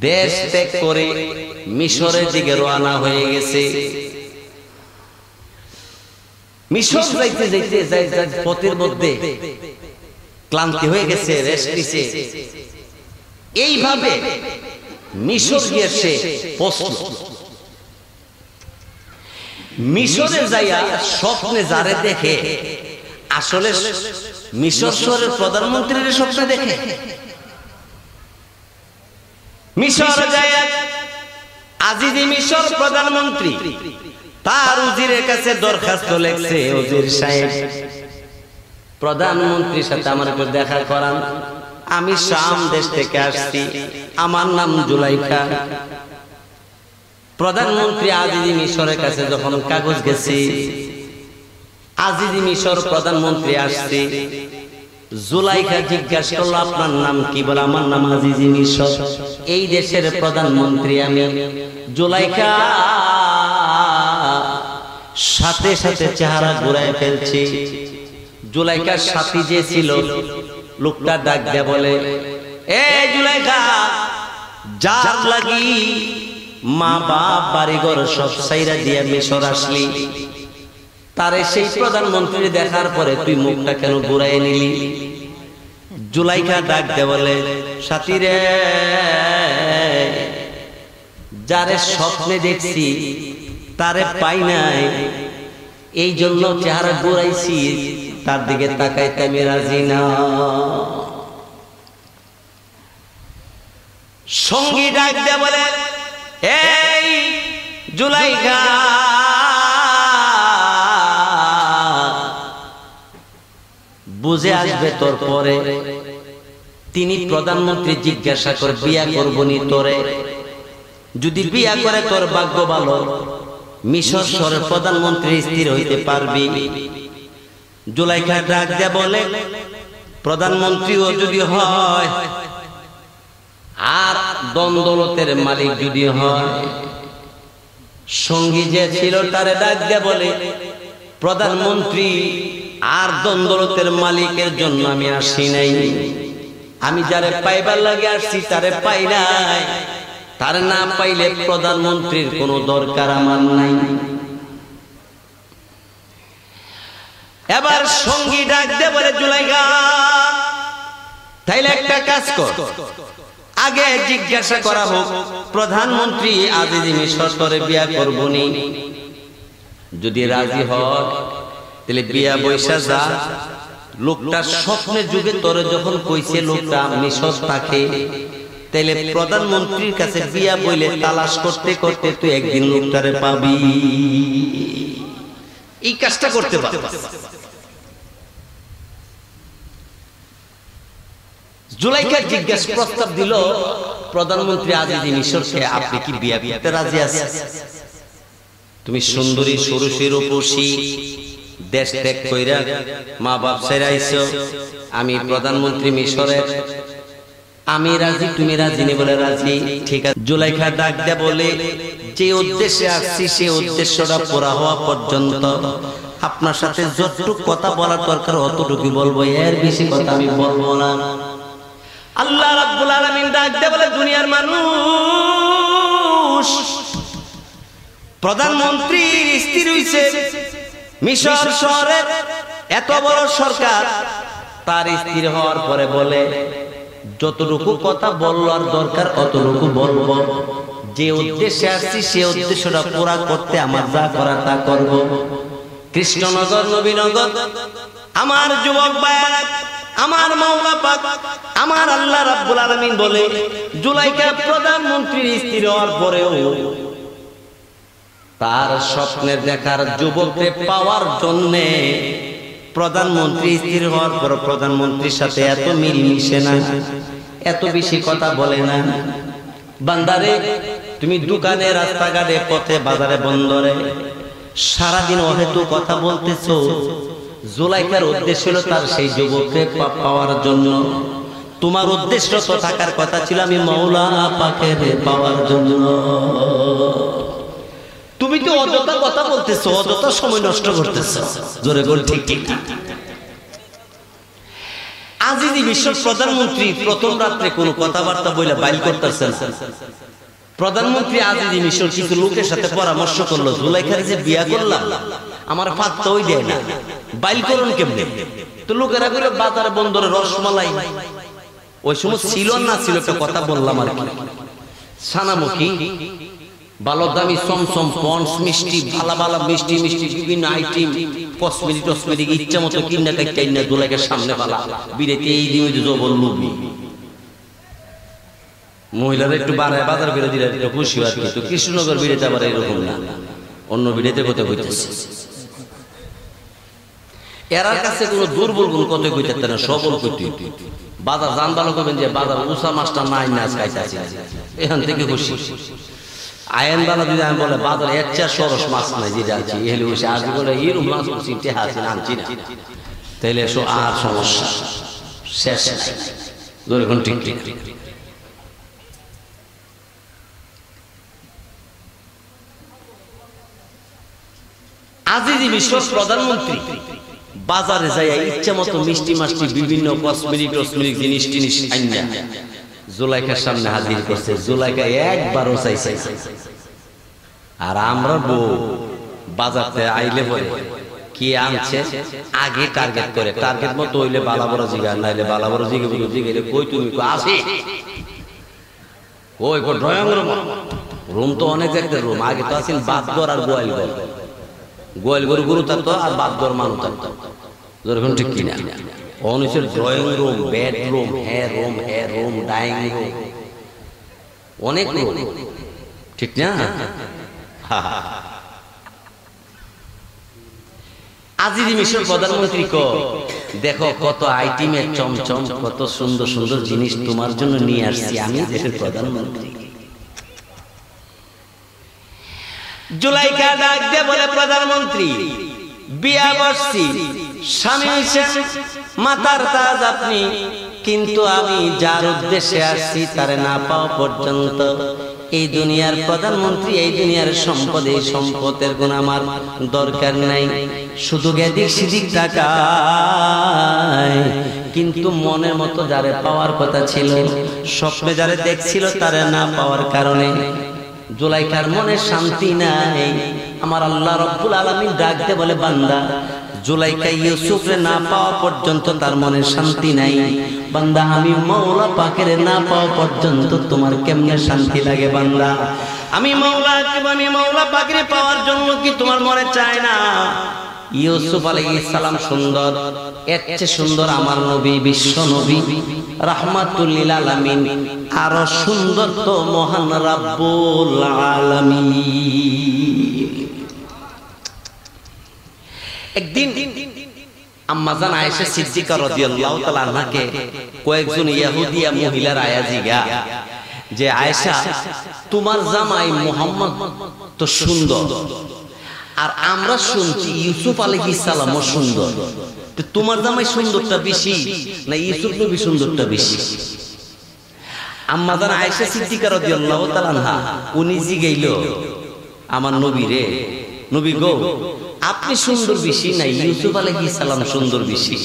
দেশ ত্যাগ করে মিশরের দিকে রওনা হয়ে গেছে। মিশর যাইতে যাইতে পথের মধ্যে ক্লান্তি হয়ে গেছে, রেস্ট নিছে। এইভাবে মিশর গিয়েছে পৌঁছল। মিশরে যাইয়া স্বপ্নে যারে দেখে, আসলে মিশর শহরের প্রধানমন্ত্রীর স্বপ্নে দেখে। মিশর যাইয়া আজিজি মিশর প্রধানমন্ত্রী তার উজিরের কাছে দরখাস্ত লেখছে, উজির সাহেব প্রধানমন্ত্রীর সাথে আমার একটু দেখা করান, আমি শাম দেশ থেকে আসছি, আমার নাম জুলাইখা। প্রধানমন্ত্রী আজিজি মিশরের কাছে যখন কাগজ গেছি, আজিজি মিশর প্রধানমন্ত্রী আসছে, জুলাইখা জিজ্ঞাসা করলো আপনার নাম কি? বলে আমার নাম আজিজি মিশর, এই দেশের প্রধানমন্ত্রী আমি। জুলাইখা সাথে সাথে চেহারা ঘুরায় ফেলছে। জুলাইখার সাথী যে ছিল লোকটা ডাক দেয়া বলে, এ জুলাইখা, যার লাগি মা বাপ বাড়িঘর সব সাইরা দিয়া মিশর আসলি, তারে সেই প্রধানমন্ত্রী দেখার পরে তুই মুখটা কেন ঘুরাই নিলি? জুলাইখা ডাক দেয়া বলে, সাথী রে, যারে স্বপ্নে দেখছি তারে পাই নাই, এই জন্য চেহারা ঘুরাইছি, তার দিকে তাকাইতে আমি রাজি না। সঙ্গী ডাক দেয়া বলে, এই জুলাইখা, বুঝে আসবে তোর পরে। তিনি প্রধানমন্ত্রী জিজ্ঞাসা করে, বিয়া করবনি তোরে? যদি বিয়া করে তোর ভাগ্য ভালো, মিশর শহরের প্রধানমন্ত্রী স্থির হইতে পারবি। জুলাইখা ডাক দেয়া বলে, প্রধানমন্ত্রীও যদি হয় আর দন্দলতের মালিক যদি হয়। সঙ্গী যে ছিল তারে ডাক দেয়া বলে, প্রধানমন্ত্রী আর দন্দলতের মালিকের জন্য আমি আসি নাই, আমি যারে পাইবার লাগে আসছি তারে পাই নাই, তারে না পাইলে প্রধানমন্ত্রীর কোনো দরকার আমার নাই। এবার সঙ্গী ডাক দে বলে, জুলাইখা, তাইলে একটা কাজ কর, আগে জিজ্ঞাসা করা হোক প্রধানমন্ত্রী আজিজ মিশর তোরে বিয়া করবনি। যদি রাজি হয় তাহলে বিয়া বৈশা যা। লোকটা স্বপ্নের যুগে তোরে যখন কইছে লোকটা মিশর থাকে, তাইলে প্রধানমন্ত্রীর কাছে বিয়া বইলে তালাশ করতে করতে তুই একদিন লোকটারে পাবি। এই কাজটা করতে পারবি। জুলাইখা জিজ্ঞাসা প্রস্তাব দিল প্রধানমন্ত্রী আজিজ মিশরকে, আপনি কি বিয়া করতে রাজি আছেন? তুমি সুন্দরী সুরুষি রূপসী, দেশ ত্যাগ কইরা মা বাপ ছেড়ে আইছো, আমি প্রধানমন্ত্রী মিশরের, আমি রাজি, তুমি রাজি নি? বলে রাজি। ঠিক আছে। জুলাইখা ডাক দেয়া বলে, যে উদ্দেশ্যে আসছি সে উদ্দেশ্যটা পুরা হওয়া পর্যন্ত আপনার সাথে যতটুকু কথা বলার দরকার অতটুকু বলবো, এর বেশি কথা আমি বলবো না। আল্লাহ রাব্বুল আলামিন ডাক দেয়া বলে, দুনিয়ার মানুষ, প্রধানমন্ত্রী স্থির হইছে মিশর শহরের এত বড় সরকার, তার স্থির হওয়ার পরে বলে, যতটুকু কথা বলার দরকার অতটুকু বলবো, যে উদ্দেশ্যে আসছি সে উদ্দেশ্যটা পুরা করতে আমার যা করার তা করব। কৃষ্ণনগর, নবীনগর, আমার যুবক ভাইরা, আমার মাওলা পাক, আমার আল্লাহ রাব্বুল আলামিন বলে, জুলাইখা প্রধানমন্ত্রী স্থির হওয়ার পরেও তার স্বপ্নের দেখার যুবককে পাওয়ার জন্য প্রধানমন্ত্রী স্থির হওয়ার পর প্রধানমন্ত্রীর সাথে এত মিল মিশে না, এত বেশি কথা বলে না। বান্দারে, তুমি দোকানে, রাস্তাঘাটে, পথে, বাজারে, বন্দরে সারাদিন অহেতু কথা বলতেছো। জুলাইখার উদ্দেশ্য হলো তার সেই যুবককে পাওয়ার জন্য। তোমার উদ্দেশ্য তো থাকার কথা ছিল আমি মাওলা পাকের পাওয়ার জন্য। তুমি তো অযথা কথা বলতেছো, অযথা সময় নষ্ট করতেছো। জোরে বল, ঠিক ঠিক। আজিজ মিশর প্রধানমন্ত্রী প্রথম রাত্রে কোনো কথাবার্তা বলে বাইল করতেছেন। প্রধানমন্ত্রী আজিজ মিশর কিছু লোকের সাথে পরামর্শ করলো, জুলাইখার যে বিয়া করলাম আমার পাত্তাই দেয় না, বাইল করুন কেমনে? তো লোকেরা বলে, বাজারে বন্দরে রসমালাই, ওই সময় ছিল না ছিল একটা কথা বললাম আর কি, ছানামুখী, ভালো দামি চমচম, পন্স মিষ্টি, ভালো ভালো মিষ্টি মিষ্টি বিভিন্ন আইটেম, কসমেটিক ইচ্ছা মতো কিনা কাইনা জুলাইখার সামনে পালা বিরেতে এই দিন জবর লুবি। মহিলারা একটু বাড়ায়, বাজার বিরোধীরা একটু খুশি আর কি। তো কৃষ্ণনগর বিড়েতে আবার এরকম না, অন্য বিড়েতে কোথায় হইতেছে। এরার কাছে কোনো দুর্বল কোন কথা কইতে না, সবল কইতে। বাজার জান ভালো করবেন যে বাজার উষা মাছটা নাই, না খাইতে আছে, এখান থেকে খুশি। আয়ন বালা যদি আমি বলে বাজার এর চেয়ে সরস মাছ নাই যেটা আছে, এহলে বসে আজ বলে এরকম মাছ চিনতে হাসি আনছি না, তাইলে আর সমস্যা শেষ নাই। ধরে ঠিক ঠিক। আজিজি মিশর প্রধানমন্ত্রী বাজারে যায় ইচ্ছা মতো মিষ্টি মাষ্টি বিভিন্ন কসমেটিক জিনিস আইনা জুলাইখার সামনে হাজির করছে। জুলাইখা একবারও চাইছে। আর আমরা বউ বাজারতে আইলে বলে কি আনছে আগে টার্গেট করে, টার্গেট মতো হইলে বালা বড় জিগা, নাইলে বালা বড় জিগেলে কই তুমি আসি ওই ড্রয়িং রুম তো অনেক একটা রুম। আগে তো আছেন বাদঘর আর গোয়াল গরু গরু থাকতো আর বাদঘর মানুষ থাকতো, যেরকম ঠিক কিনা। অনুষ্ঠের drawing room, bedroom, hair room, dining room, অনেক রুম, ঠিক না? আজিজি মিশর প্রধানমন্ত্রী দেখো কত আইটেমের চমচম, কত সুন্দর সুন্দর জিনিস তোমার জন্য নিয়ে আসছি আমি দেশের প্রধানমন্ত্রী। জুলাইখা ডাক দিয়ে বলে প্রধানমন্ত্রী বিয়া বসছি, স্বামী হিসেবে মাতার তাজ আপনি, কিন্তু আমি যার উদ্দেশ্যে আসছি তারে না পাওয়া পর্যন্ত এই দুনিয়ার প্রধানমন্ত্রী, এই দুনিয়ার সম্পদ, এই সম্পদের কোন আমার দরকার নাই। শুধু এদিক সেদিক টাকায়, কিন্তু মনের মতো যারে পাওয়ার কথা ছিল, স্বপ্নে যারে দেখছিল তারে না পাওয়ার কারণে জুলাইখার মনে শান্তি নাই। আমার আল্লাহ রব্বুল আলামিন ডাক দিয়ে বলে বান্দা জুলাইখা ইউসুফরে না পাওয়া পর্যন্ত তার মনে শান্তি নাই। বান্দা আমি মওলা পাকের না পাওয়া পর্যন্ত তোমার কেমনে শান্তি লাগে? বান্দা আমি মওলা পাকের পাওয়ার জন্য কি তোমার মনে চায় না? ইউসুফ আলাইহিস সালাম সুন্দর, এর চেয়ে সুন্দর আমার নবী, বিশ্ব নবী রাহমাতুল লিল আলামিন, আরো সুন্দর তো মহান রাব্বুল আলামিন। একদিন আম্মাজান আয়েশা সিদ্দিকা রাদিয়াল্লাহু তাআলা আনহাকে কয়েকজন ইহুদিয়া মহিলার আয়াজিগা যে আয়েশা তোমার জামাই মুহাম্মদ তো সুন্দর, আর আমরা শুনছি ইউসুফ আলাইহিস সালামও সুন্দর, তো তোমার জামাই সুন্দরটা বেশি না ইউসুফ নবী সুন্দরটা বেশি? আম্মাজান আয়েশা সিদ্দিকা রাদিয়াল্লাহু তাআলা আনহা উনি জিগাইল আমার নবী রে, নবী গো আপনি সুন্দর বেশি না ইউসুফ আলাইহিস সালাম সুন্দর বেশি?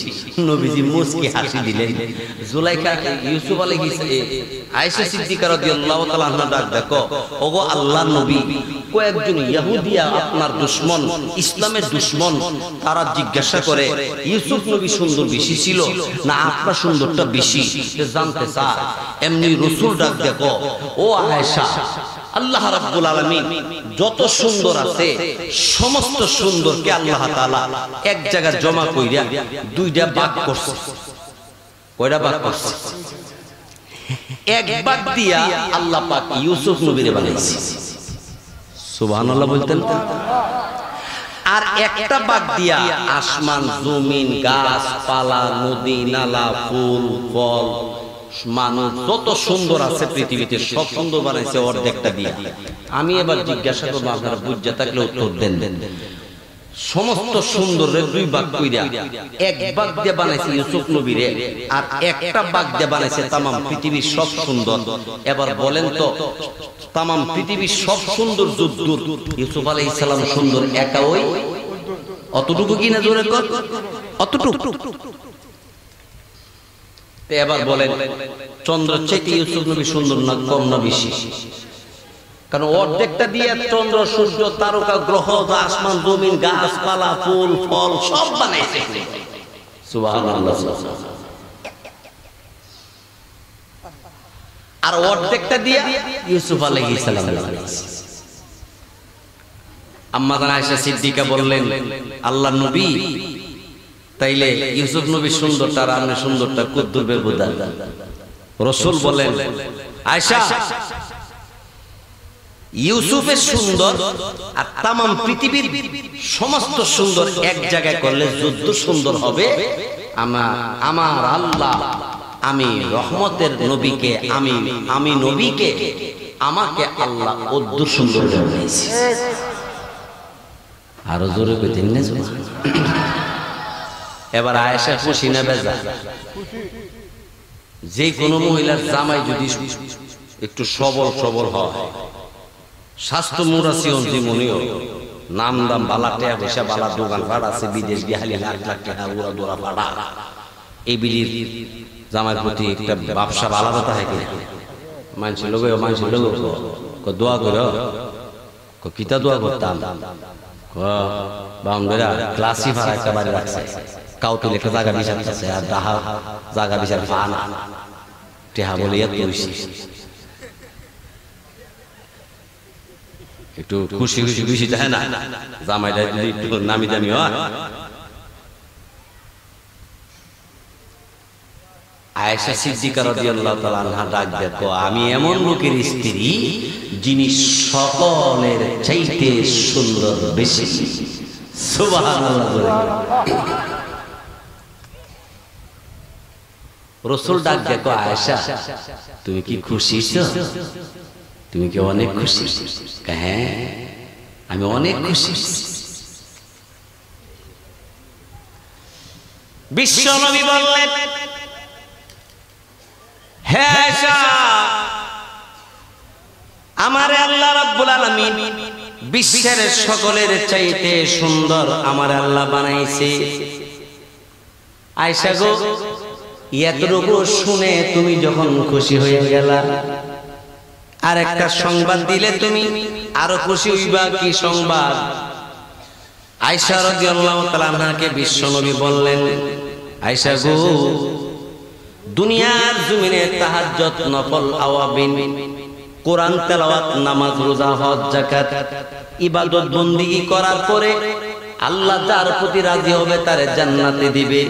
নবীজি মুস্কি হাসি দিলেন। জুলাইখা ইউসুফ আলাইহিস আয়েশা সিদ্দিকা রাদিয়াল্লাহু তাআলা আনহা ডাক দেখো, ওগো আল্লাহর নবী, কয়েকজন ইহুদিয়া আপনার দুশমন, ইসলামের দুশমন, তারা জিজ্ঞাসা করে ইউসুফ নবী সুন্দর বেশি ছিল না আপনার সুন্দরটা বেশি, জানতে চায়। এমনি রাসূল ডাক দেখো, ও আয়েশা আল্লাহ রাব্বুল আলামিন যত সুন্দর আছে সমস্ত সুন্দরকে আল্লাহ তাআলা এক জায়গায় জমা কইরা দুইটা ভাগ করছে। কয়টা ভাগ করছে? এক ভাগ দিয়া আল্লাহ পাক ইউসুফ নবীরে বানাইছে। সুবহানাল্লাহ বলতেন। আর একটা ভাগ দিয়া আসমান, জমিন, গাছপালা, নদী, নালা, ফুল, ফল, মানুষ যত সুন্দর আছে পৃথিবীতে সব সুন্দর বানাইছে অর্ধেকটা দিয়া। আমি এবার জিজ্ঞাসা করবো, আপনারা বুঝতে থাকলে উত্তর দেন। সমস্ত সুন্দরের দুই ভাগ কইরা এক ভাগ দিয়ে বানাইছে ইউসুফ নবীরে, আর একটা ভাগ দিয়ে বানাইছে তামাম পৃথিবীর সব সুন্দর। এবার বলেন তো তামাম পৃথিবীর সব সুন্দর যদ্দূর ইউসুফ আলাইহিস সালাম সুন্দর, একা ওই অতটুকু কিনা জোরে কর, অতটুকু। এবার বলেন চন্দ্রের চাইতে ইউসুফ নবী সুন্দর না কম না বেশি? কারণ অর্ধেকটা দিয়ে চন্দ্র, সূর্য, তারকা, গ্রহ, আসমান, জমিন, গাছপালা, ফুল, ফল সব বানাইছে। সুবহানাল্লাহ। আর অর্ধেকটা দিয়ে ইউসুফ আলাইহিস সালাম বানাইছে। আম্মা জান আয়েশা সিদ্দিকা বললেন আল্লাহর নবী তাইলে ইউসুফ নবী সুন্দরটা আর আপনি সুন্দরটা কদ্দুর ব্যবধান? রাসূল বলেন আয়েশা ইউসুফের সুন্দর আর তামাম পৃথিবীর সমস্ত সুন্দর এক জায়গায় করলে যুদ্ধ সুন্দর হবে। আমার আল্লাহ, আমি রহমতের নবীকে, আমি নবীকে, আমাকে আল্লাহ অদ্ভুত সুন্দর বানিয়েছে। আরো জোরে কইতেন না? এবার আয়েশা খুশি না বেজা? যে কোনো মহিলার জামাই যদি একটু সবল হয়, স্বাস্থ্য মুরাসিয়ন জীবনীয় নাম দাম বালা টিয়া পয়সা বালা দোকান পাট আছে, বিদেশ বিহালি লাখ লাখ টাকা উড়া দোড়া পাড়া। এই বিলির জামার প্রতি একটা ব্যবসা আলাদা থাকে কিনা? মানুষের লোক দোয়া করো, কিতা দোয়া করতাম, বাউন্ডারা ক্লাসি ভাড়া একটা বাড়ি রাখছে, কাউতুল একটা জায়গা বিচার আছে, আর ডাহা জায়গা বিচার ফানা টেহা বলে একটু খুশি খুশি খুশি যায় না, জামাইটা যদি একটু নামি দামি হয়। আয়েশা সিদ্দিকা রাদিয়াল্লাহু তাআলা আনহা ডাক দেখো, আমি এমন লোকের স্ত্রী যিনি সকলের চাইতে সুন্দর বেশি। সুবহানাল্লাহ। রাসূল ডাক দেখো, আয়েশা তুমি কি খুশি? তুমি কি অনেক খুশি? হ্যাঁ আমি অনেক খুশি। বিশ্ব নবী বললেন, হে আয়েশা, আমারে আল্লাহ রাব্বুল আলামিন বিশ্বের সকলের চাইতে সুন্দর আমার আল্লাহ বানাইছে। আয়েশা গো, এতটুকু শুনে তুমি যখন খুশি হয়ে গেলা, আর একটা সংবাদ দিলে তুমি আরো খুশি হইবা। কি সংবাদ? আয়েশা রাদিয়াল্লাহু তাআলা আনহাকে বিশ্বনবী বললেন, আয়েশা গো, দুনিয়ার জমিনে তাহাজ্জুদ, নফল আওয়াবিন, কোরআন তেলাওয়াত, নামাজ, রোজা, হজ, যাকাত, ইবাদত বন্দেগী করার পরে আল্লাহ যার প্রতি রাজি হবে তারে জান্নাতে দিবে।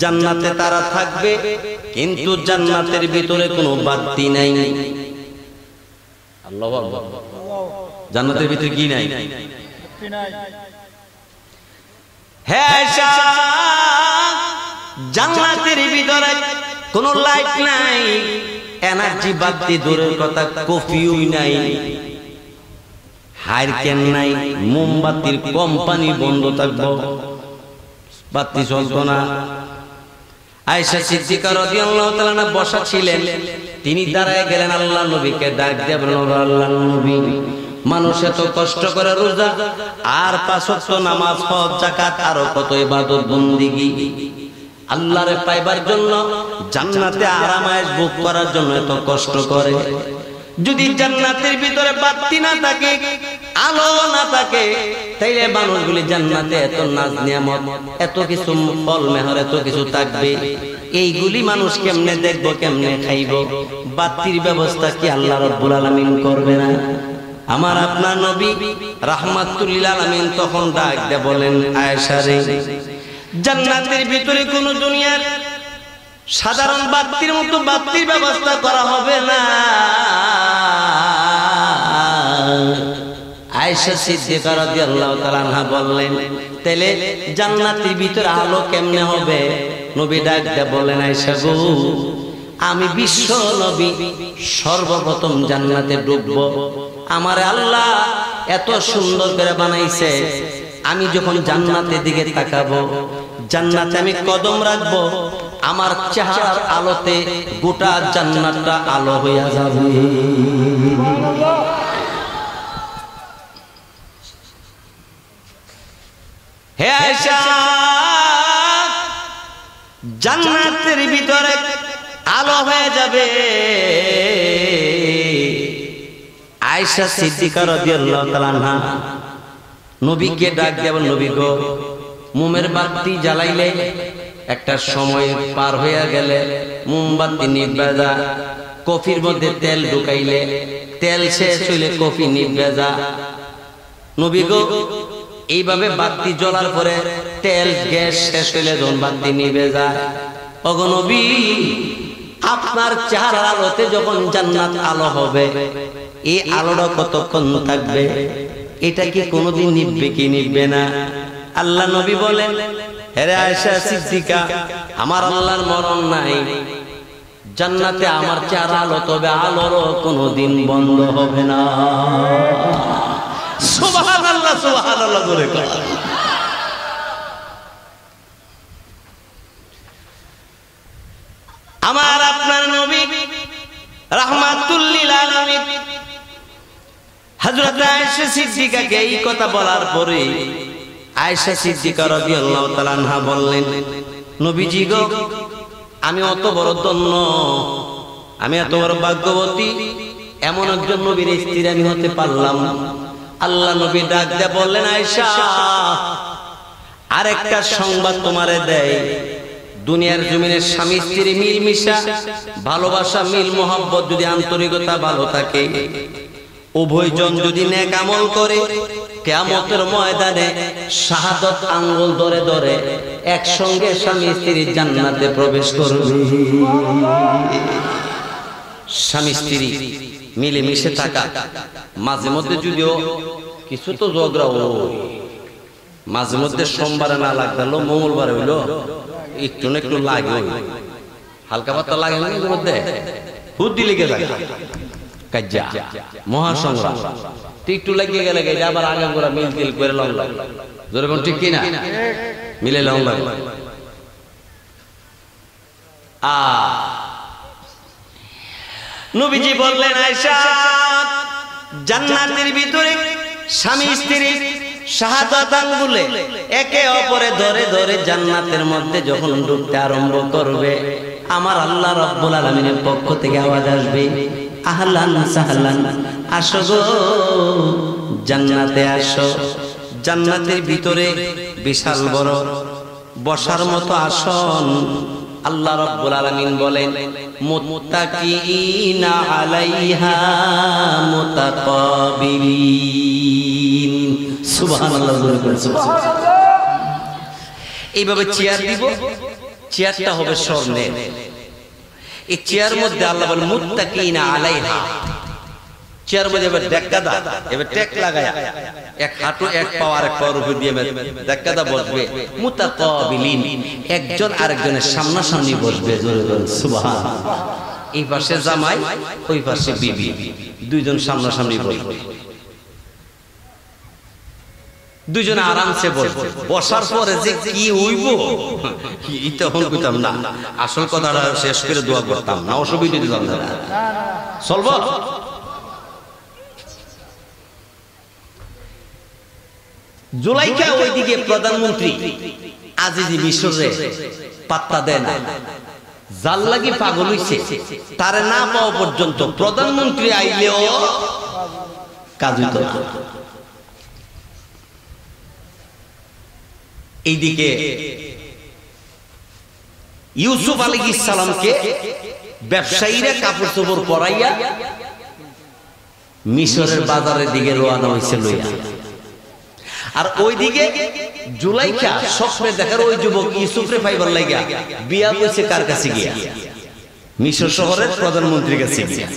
জান্নাতে তারা থাকবে, কিন্তু জান্নাতের ভিতরে কোনো বাতি নাই। আল্লাহু আকবার। জান্নাতের ভিতরে কি নাই? হে আয়েশা, জান্নাতের ভিতরে কোনো লাইট নাই, এনার্জি বাতি দূরের কথা, কফিও নাই, হাইরকেন নাই, মোমবাতির কোম্পানি বন্ধ থাকবো, বাতি চলতো না। আয়েশা সিদ্দিকা রাদিয়াল্লাহু তাআলা বসা ছিলেন, তিনি দাঁড়ায় গেলেন, আল্লাহ নবীকে ডাক দিয়ে বললেন, আল্লাহ নবী, মানুষ এত কষ্ট করে রোজা আর 5 ওয়াক্ত নামাজ, হজ, যাকাত, আরো কত ইবাদত বন্দেগী আল্লাহরে পাইবার জন্য, জান্নাতে আরামায়েশ ভোগ করার জন্য এত কষ্ট করে। যদি জান্নাতের ভিতরে বাতি না থাকে, আলো না থাকে, তাইলে মানুষগুলি জান্নাতে এত নাজ নিয়ামত, এত কিছু ফল মেহর, এত কিছু থাকবে, এইগুলি মানুষ কেমনে দেখবো, কেমনে খাইব? বাতির ব্যবস্থা কি আল্লাহ রাব্বুল আলামিন করবে না? আমার আপনার নবী রাহমাতুল লিল আলামিন তখন ডাক দিয়ে বলেন, আয়েশা রে, জান্নাতের ভিতরে কোন দুনিয়ার সাধারণ বাতির মতো বাতির ব্যবস্থা করা হবে না। আয়েশা সিদ্দিকা রাদিয়াল্লাহু তাআলা আনহা বললেন, তাহলে জান্নাতের ভিতরে আলো কেমনে হবে? নবী ডাক দিয়ে বলেন, আয়েশা গো, আমি বিশ্ব নবী সর্বপ্রথম জান্নাতে ঢুকবো। আমার আল্লাহ এত সুন্দর করে বানাইছে, আমি যখন জান্নাতের দিকে তাকাবো, জান্নাতে আমি কদম রাখবো, আমার চেহারার আলোতে গোটা জান্নাতটা আলো হইয়া যাবে। হে আয়েশা, জান্নাতের ভিতরে আলো হয়ে যাবে। আয়েশা সিদ্দিকা রাদিয়াল্লাহু তাআলা আনহা নবীকে ডাক দেব, নবী গো, মোমের বাতি জ্বালাইলে একটা সময় পার হইয়া গেলে মোমবাতি নিভবে যা, কফির মধ্যে তেল ঢুকাইলে তেল শেষ হইলে কফি নিভবে যা। নবী গো, এইভাবে বাতি জ্বলার পরে তেল গ্যাস শেষ হইলে যখন বাতি নিভে যায়, ওগো নবী, আপনার চেহারার আলোতে যখন জান্নাত আলো হবে, এই আলোটা কতক্ষণ থাকবে? এটা কি কোনোদিন নিভবে কি নিভবে না? আল্লাহ নবী বলেন, হে আয়েশা সিদ্দিকা, আমার আল্লাহর মরণ নাই, জান্নাতে আমার চেহারা আলো, তবে আলোরও কোনোদিন বন্ধ হবে না। সুবহানাল্লাহ, সুবহানাল্লাহ বলে কয়। আমার আপনার নবী রাহমাতুল লিল আলামিন হযরত আয়েশা সিদ্দিকাকে এই কথা বলার পরে আয়েশা সিদ্দিকা রাদিয়াল্লাহু তাআলা আনহা বললেন, নবীজি গো, আমি অত বড় ধন্য, আমি এত বড় ভাগ্যবতী, এমন একজন নবীর স্ত্রী আমি হতে পারলাম। আল্লাহ নবী ডাক দিয়ে বললেন, আয়েশা, আরেকটা সংবাদ তোমারে দেয়, দুনিয়ার জমিনের স্বামী স্ত্রী মিলমিশা ভালোবাসা, মিল মোহাব্বত যদি আন্তরিকতা ভালো থাকে, উভয়জন যদি নেক আমল করে, কিয়ামতের ময়দানে শাহাদাত আঙ্গুল ধরে ধরে একসঙ্গে স্বামী স্ত্রী জান্নাতে প্রবেশ করবে। স্বামী স্ত্রী মিলেমিশে থাকা, মাঝে মধ্যে যদিও কিছু তো ঝগড়া হয়, মাঝে মধ্যে সোমবারে না লাগলো মঙ্গলবারে হইলো একটু না একটু লাগে, হালকা পাতলা লাগে না, মাঝে মধ্যে হুদ্দি লেগে যায়, কাজ্জা মহাসংগ্রাম একটু লাগিয়ে গেলে আবার আগে গোড়া মিল তিল করে লং লাগে, যেরকম ঠিক কিনা মিলে লং লাগে। নবীজি বললেন, আয়েশা, জান্নাতের ভিতরে স্বামী স্ত্রী শাহাদাত আঙ্গুলে একে অপরে ধরে ধরে জান্নাতের মধ্যে যখন ঢুকতে আরম্ভ করবে, আমার আল্লাহ রাব্বুল আলামিনের পক্ষ থেকে আওয়াজ আসবে, আহলান সাহলান, আসো গো জান্নাতে আসো। জান্নাতের ভিতরে বিশাল বড় বসার মতো আসন। আল্লাহ রাব্বুল আলামিন বলেন, মুত্তাকিনা আলাইহা মুতাকাবিলিন। সুবহানাল্লাহ, সুবহানাল্লাহ। এইভাবে চেয়ার দিব, চেয়ারটা হবে স্বর্ণের। এই চেয়ার মধ্যে আল্লাহ বলেন মুত্তাকিনা আলাইহা, চেয়ার মধ্যে এবার দেক্কাদা, এবার টেক লাগায়া এক হাঁটু এক পা আর এক পার উপর দিয়ে দেক্কাদা বসবে। মুতাকাবিলিন, একজন আরেকজনের সামনাসামনি বসবে। জোরে বলেন সুবহানাল্লাহ। এই পাশে জামাই, ওই পাশে বিবি, দুইজন সামনাসামনি বসবে, দুইজনে আরামসে বসবে। বসার পরে যে কি হইব তখন কইতাম না, আসল কথাটা শেষ করে দোয়া করতাম না, অসুবিধা দিতাম না, চলব। জুলাইখা ওইদিকে প্রধানমন্ত্রী আজিজি মিশরে পাত্তা দেয় না, জাল লাগি পাগল হইছে, তারে না পাওয়া পর্যন্ত প্রধানমন্ত্রী আইলেও কাজ হইত না। এইদিকে ইউসুফ আলাইহিস সালামকে ব্যবসায়ীরা কাপড় চোপড় পরাইয়া মিশরের বাজারের দিকে রওনা হইছে লইয়া, আর ওইদিকে জুলাইখা স্বপ্নে দেখার ওই যুবক ইউসুফরে পাইবার লাগিয়া বিয়া হইছে কার কাছে গিয়া? মিশর শহরের প্রধানমন্ত্রীর কাছে গিয়া।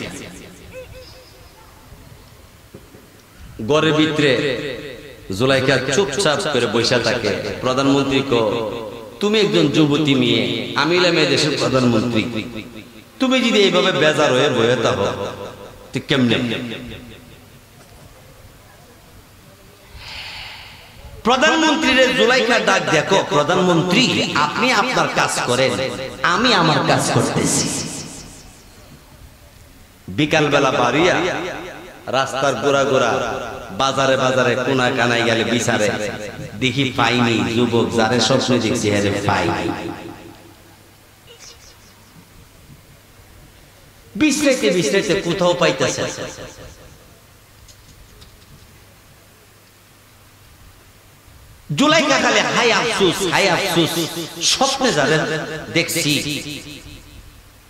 ঘরের ভিতরে জুলাইখা চুপচাপ করে বসে থাকে। প্রধানমন্ত্রী কো, তুমি একজন যুবতী মেয়ে, আমি হলাম এই দেশের প্রধানমন্ত্রী, তুমি যদি এইভাবে বেজার হয়ে বয়ে থাকো তুই কেমনে? প্রধানমন্ত্রীর জুলাইখা ডাক দেখো, প্রধানমন্ত্রী আপনি আপনার কাজ করেন, আমি আমার কাজ করতেছি। বিকাল বেলা বাড়িয়া রাস্তার গোড়া গোড়া বাজারে বাজারে কোনা কানায় গেলে বিচারে দেখি পাইনি যুবক যারে স্বপ্নে দেখছি হেরে পাইনি। বিশ্রাইতে বিশ্রাইতে কোথাও পাইতেছে, জুলাইখা খালি হাই আফসুস হাই আফসুস, স্বপ্নে যারে দেখছি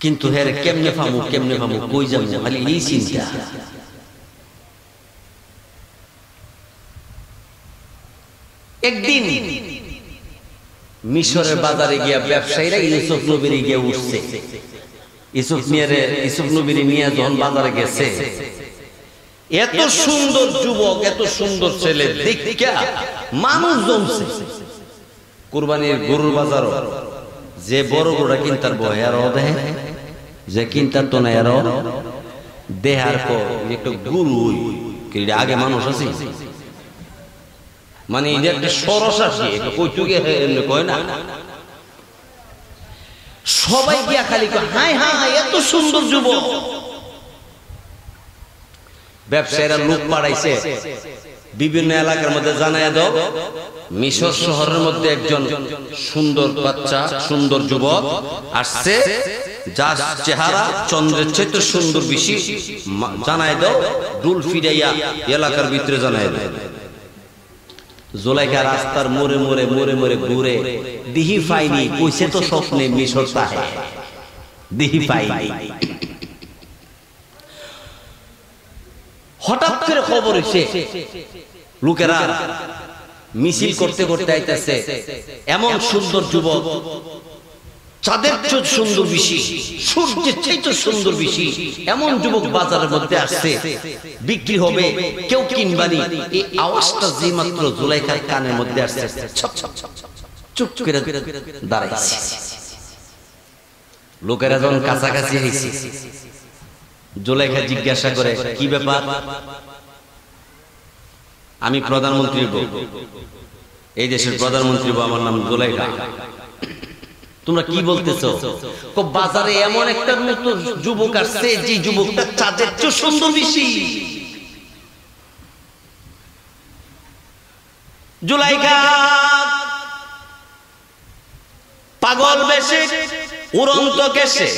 কিন্তু হেরে কেমনে পামু কেমনে পামু, কই যাবো, খালি এই চিন্তা। একদিন মিশরের বাজারে গিয়া ব্যবসায়ীরা ইউসুফ নবীর গিয়ে উঠছে। ইউসুফ নবীর নিয়ে যখন বাজারে গেছে, এত সুন্দর যুবক, এত সুন্দর ছেলে দেখিয়া মানুষ জমছে। কুরবানির গরুর বাজার যে বড় গরুটা কিনতার বয়ার দেহে, যে কিনতার তো না এরও দেহার পর একটু গুরু আগে মানুষ আছে, মানে এটা একটা সরস আসি কইটুকে কয় না, সবাই গিয়া খালি হাই হাই এত সুন্দর যুবক। ব্যবসায়ীরা লোক পাঠাইছে বিভিন্ন এলাকার মধ্যে জানায় দাও মিশর শহরের মধ্যে একজন সুন্দর বাচ্চা সুন্দর যুবক আসছে, যার চেহারা চন্দ্রের চেয়ে সুন্দর বেশি, জানায় দাও ডুল ফিরাইয়া এলাকার ভিতরে জানায় দাও। জুলাইখা রাস্তার মোড়ে মোড়ে মোড়ে মোড়ে ঘুরে দিহি পাইনি, কইছে তো স্বপ্নে মিশর তাহে, দিহি পাইনি। হঠাৎ করে খবর এসে লোকেরা মিছিল করতে করতে আইতেছে, এমন সুন্দর যুবক, চাঁদের চেয়ে সুন্দর বেশি, সূর্যের চেয়ে সুন্দর বেশি, এমন যুবক বাজারের মধ্যে আসছে, বিক্রি হবে, কেউ কিনবানি। এই আওয়াজটা যে মাত্র জুলাইখার কানের মধ্যে আসছে, চুপ করে দাঁড়াইছে। লোকেরা যখন কাছাকাছি হয়েছে, জুলাইখা জিজ্ঞাসা করে, কি ব্যাপার? আমি প্রধানমন্ত্রীর বউ, এই দেশের প্রধানমন্ত্রী বউ, আমার নাম জুলাইখা। তোমরা কি বলতেছো? বাজারে এমন একটা নতুন যুবক আসছে, যে যুবকটা চাঁদের চেয়ে সুন্দর বেশি। জুলাইখা পাগল বেশে উড়ন্ত কেশে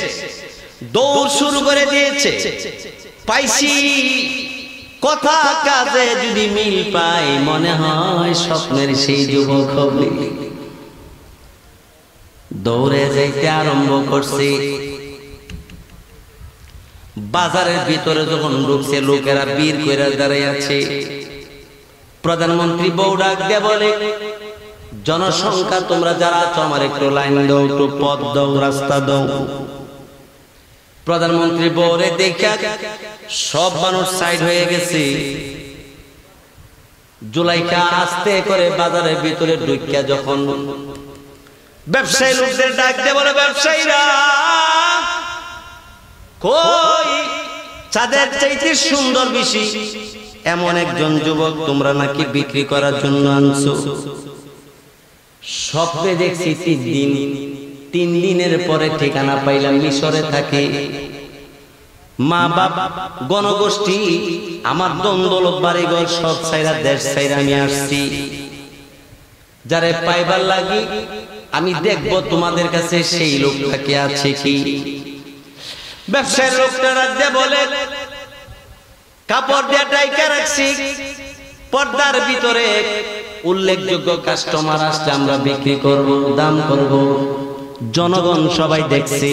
দৌড় শুরু করে দিয়েছে। পাইছি কথা কাজে যদি মিল পাই, মনে হয় স্বপ্নের সেই যুবক হবে। দৌড়ে যাইতে আরম্ভ করছে। বাজারের ভিতরে যখন ঢুকছে, লোকেরা বীর কইরা দাঁড়ায় আছে। প্রধানমন্ত্রী বউ ডাক দিয়ে বলে, জনসংখ্যা তোমরা যারা আছো, আমার একটু লাইন দাও, একটু পথ দাও, রাস্তা দাও। প্রধানমন্ত্রী বউরে দেখা সব মানুষ সাইড হয়ে গেছে। জুলাইখা আস্তে করে বাজারের ভিতরে ঢুকিয়া যখন ব্যবসায়ী লোকদের ডাক দিয়ে বলে, ব্যবসায়ীরা কই, চাঁদের চাইতে সুন্দর বেশি এমন একজন যুবক তোমরা নাকি বিক্রি করার জন্য আনছো। স্বপ্নে দেখছি 3 দিন, 3 দিনের পরে ঠিকানা পাইলাম মিশরে থাকে। মা বাপ গণগোষ্ঠী, আমার দ্বন্দ্বলত বাড়িঘর সব ছাইরা দেশ ছাইরা আমি আসছি। যারে পাইবার লাগি আমি দেখবো তোমাদের কাছে সেই লোকটাকে আছে কি। ব্যবসায়ের লোকটা রাজ্যে বলে, কাপড় দিয়ে টাইকা রাখছি, পর্দার ভিতরে উল্লেখযোগ্য কাস্টমার আসলে আমরা বিক্রি করব, দাম করব। জনগণ সবাই দেখছে।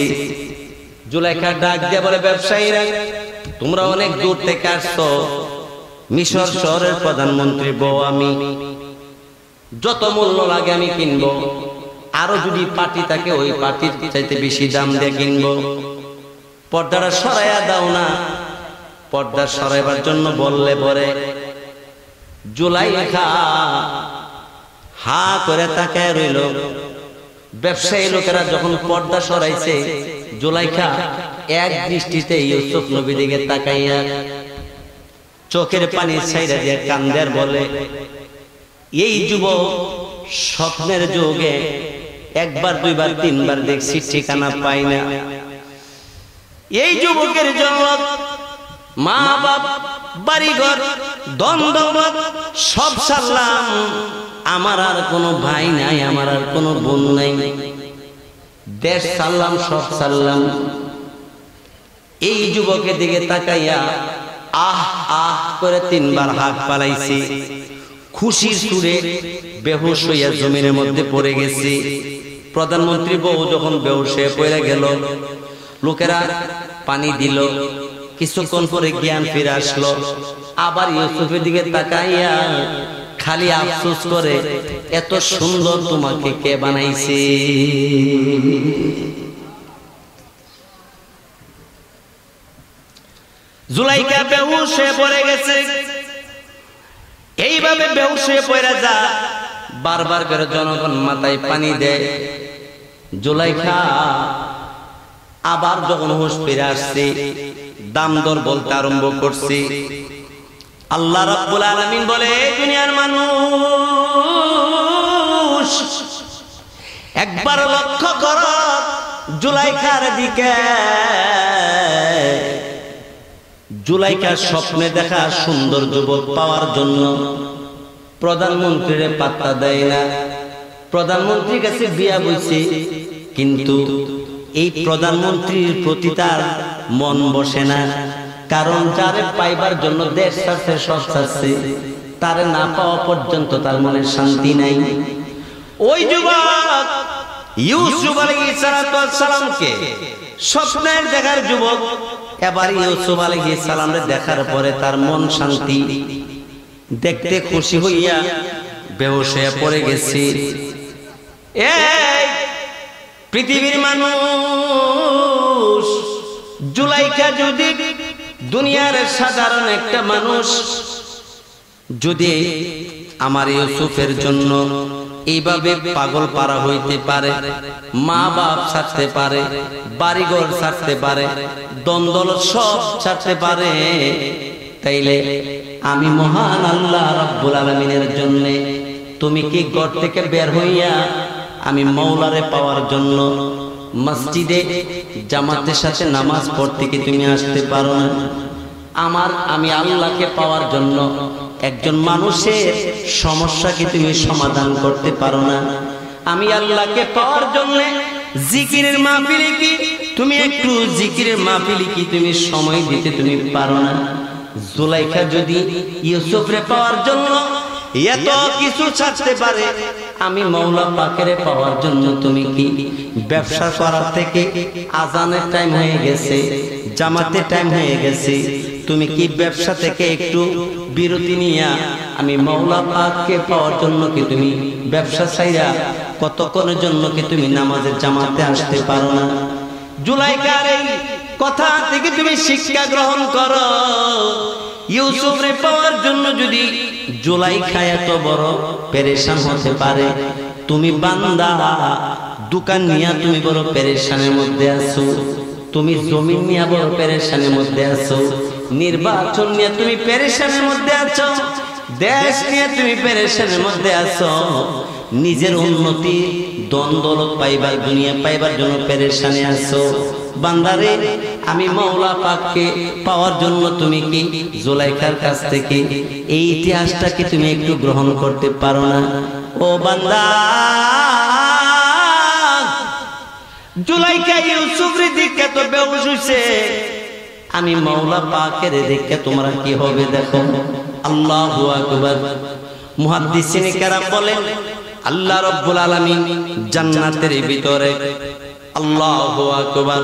জুলাইখা ডাক দিয়ে বলে, ব্যবসায়ীরা তোমরা অনেক দূর থেকে আসছো, মিশর শহরের প্রধানমন্ত্রী বউ আমি, যত মূল্য লাগে আমি কিনবো। আরো যদি পার্টি থাকে, ওই পার্টির চাইতে বেশি দাম দিয়ে কিনবো। পর্দাটা সরাইয়া দাও না। পর্দা সরাইবার জন্য বললে পরে জুলাইখা হা করে তাকায় রইল। ব্যবসায়ী লোকেরা যখন পর্দা সরাইছে, জুলাইখা এক দৃষ্টিতে ইউসুফ নবী দিকে তাকাইয়া চোখের পানি ছাইরা দিয়ে কান্দের বলে, এই যুবক স্বপ্নের যুগে একবার, দুইবার, 3বার দেখছি, ঠিকানা পাই না। এই যুবকের জন্য মা বাপ, বাড়িঘর, দ্বন্দ্ব সব ছাড়লাম। আমার আর কোনো ভাই নাই, আমার আর কোনো বোন নাই, দেশ ছাড়লাম, সব ছাড়লাম। এই যুবকের দিকে তাকাইয়া আহ আহ করে 3বার হাত পালাইছে। খুশির সুরে বেহুশ হইয়া জমিনের মধ্যে পড়ে গেছে। প্রধানমন্ত্রী বউ যখন বেহুশ হয়ে পড়ে গেল, লোকেরা পানি দিল। কিছুক্ষণ পরে জ্ঞান ফিরে আসলো। আবার ইউসুফের দিকে তাকাইয়া খালি আফসোস করে, এত সুন্দর তোমাকে কে বানাইছে। জুলাইখা বেহুশ হয়ে পড়ে গেছে। এইভাবে বেহুশ হয়ে পড়ে যা, বারবার করে জনগণ মাথায় পানি দেয়। জুলাইখা আবার যখন হুঁশ ফিরে আসছে, দাম দর বলতে আরম্ভ করছে। আল্লাহ রাব্বুল আলামিন বলে, এই দুনিয়ার মানুষ একবার লক্ষ্য করো জুলাইখার দিকে। জুলাইখা স্বপ্নে দেখা সুন্দর যুবক পাওয়ার জন্য প্রধানমন্ত্রীর পাত্তা দেয় না। প্রধানমন্ত্রীর কাছে বিয়া বইছে, কিন্তু এই প্রধানমন্ত্রীর প্রতি তার মন বসে না। কারণ যারে পাইবার জন্য দেশ ছাড়ছে, সব ছাড়ছে, তারে না পাওয়া পর্যন্ত তার মনে শান্তি নাই। ওই যুবক ইউসুফ আলাইহিস সালামকে স্বপ্নের দেখার যুবক, এবার ইউসুফ আলাইহিস সালামকে দেখার পরে তার মন শান্তি, দেখতে খুশি হইয়া বেহুশ হয়ে পড়ে গেছে। এই পৃথিবীর মানুষ, জুলাইখা যদি দুনিয়ার সাধারণ একটা মানুষ, যদি আমার ইউসুফের জন্য এইভাবে পাগল পারা হইতে পারে, মা বাপ ছাড়তে পারে, বাড়িঘর ছাড়তে পারে, দ্বন্দ্ব সব ছাড়তে পারে, তাইলে আমি মহান আল্লাহ রাব্বুল আলামিনের জন্য তুমি কি ঘর থেকে বের হইয়া আমি মওলারে পাওয়ার জন্য মসজিদে জামাতের সাথে নামাজ পড়তে কি তুমি আসতে পারো না? আমি আল্লাহকে পাওয়ার জন্য একজন মানুষের সমস্যা কি তুমি সমাধান করতে পারো না? আমি আল্লাহকে পাওয়ার জন্য জিকিরের মাহফিলে কি তুমি একটু জিকিরের মাহফিলে কি তুমি সময় দিতে তুমি পারো না? জুলাইখা যদি ইউসুফরে পাওয়ার জন্য এত কিছু ছাড়তে পারে, আমি মওলা পাকের পাওয়ার জন্য তুমি কি ব্যবসা করার থেকে আজানের টাইম হয়ে গেছে, জামাতের টাইম হয়ে গেছে, তুমি কি ব্যবসা থেকে একটু বিরতি নিয়া আমি মওলা পাককে পাওয়ার জন্য কি তুমি ব্যবসা ছাইরা কতক্ষণের জন্য কি তুমি নামাজের জামাতে আসতে পারো না? জুলাইখার এই কথা থেকে তুমি শিক্ষা গ্রহণ করো। ইউসুফরে পাওয়ার জন্য যদি জুলাইখা এত বড় পেরেশান হতে পারে, তুমি বান্দা দোকান নিয়া তুমি বড় পেরেশানের মধ্যে আছো, তুমি জমি নিয়ে বড় পেরেশানের মধ্যে আছো, নির্বাচন নিয়ে তুমি পেরেশানের মধ্যে আছো, দেশ নিয়ে তুমি পেরেশানের মধ্যে আছো, নিজের উন্নতি দ্বন্দ্বলত পাইবার দুনিয়া পাইবার জন্য পেরেশানে আছো। বান্দারে আমি মওলা পাককে পাওয়ার জন্য তুমি কি জুলাইখার কাছ থেকে এই ইতিহাসটাকে তুমি একটু গ্রহণ করতে পারো না? ও বান্দা, জুলাইখা ইউসুফের দিকে তো বেহুশ হইছে, আমি মওলা পাকের দেখে তোমরা কি হবে দেখো। আল্লাহু আকবার। মুহাদ্দিসিনে কেরাম বলেন, আল্লাহ রাব্বুল আলামিন জান্নাতের ভিতরে, আল্লাহু আকবার,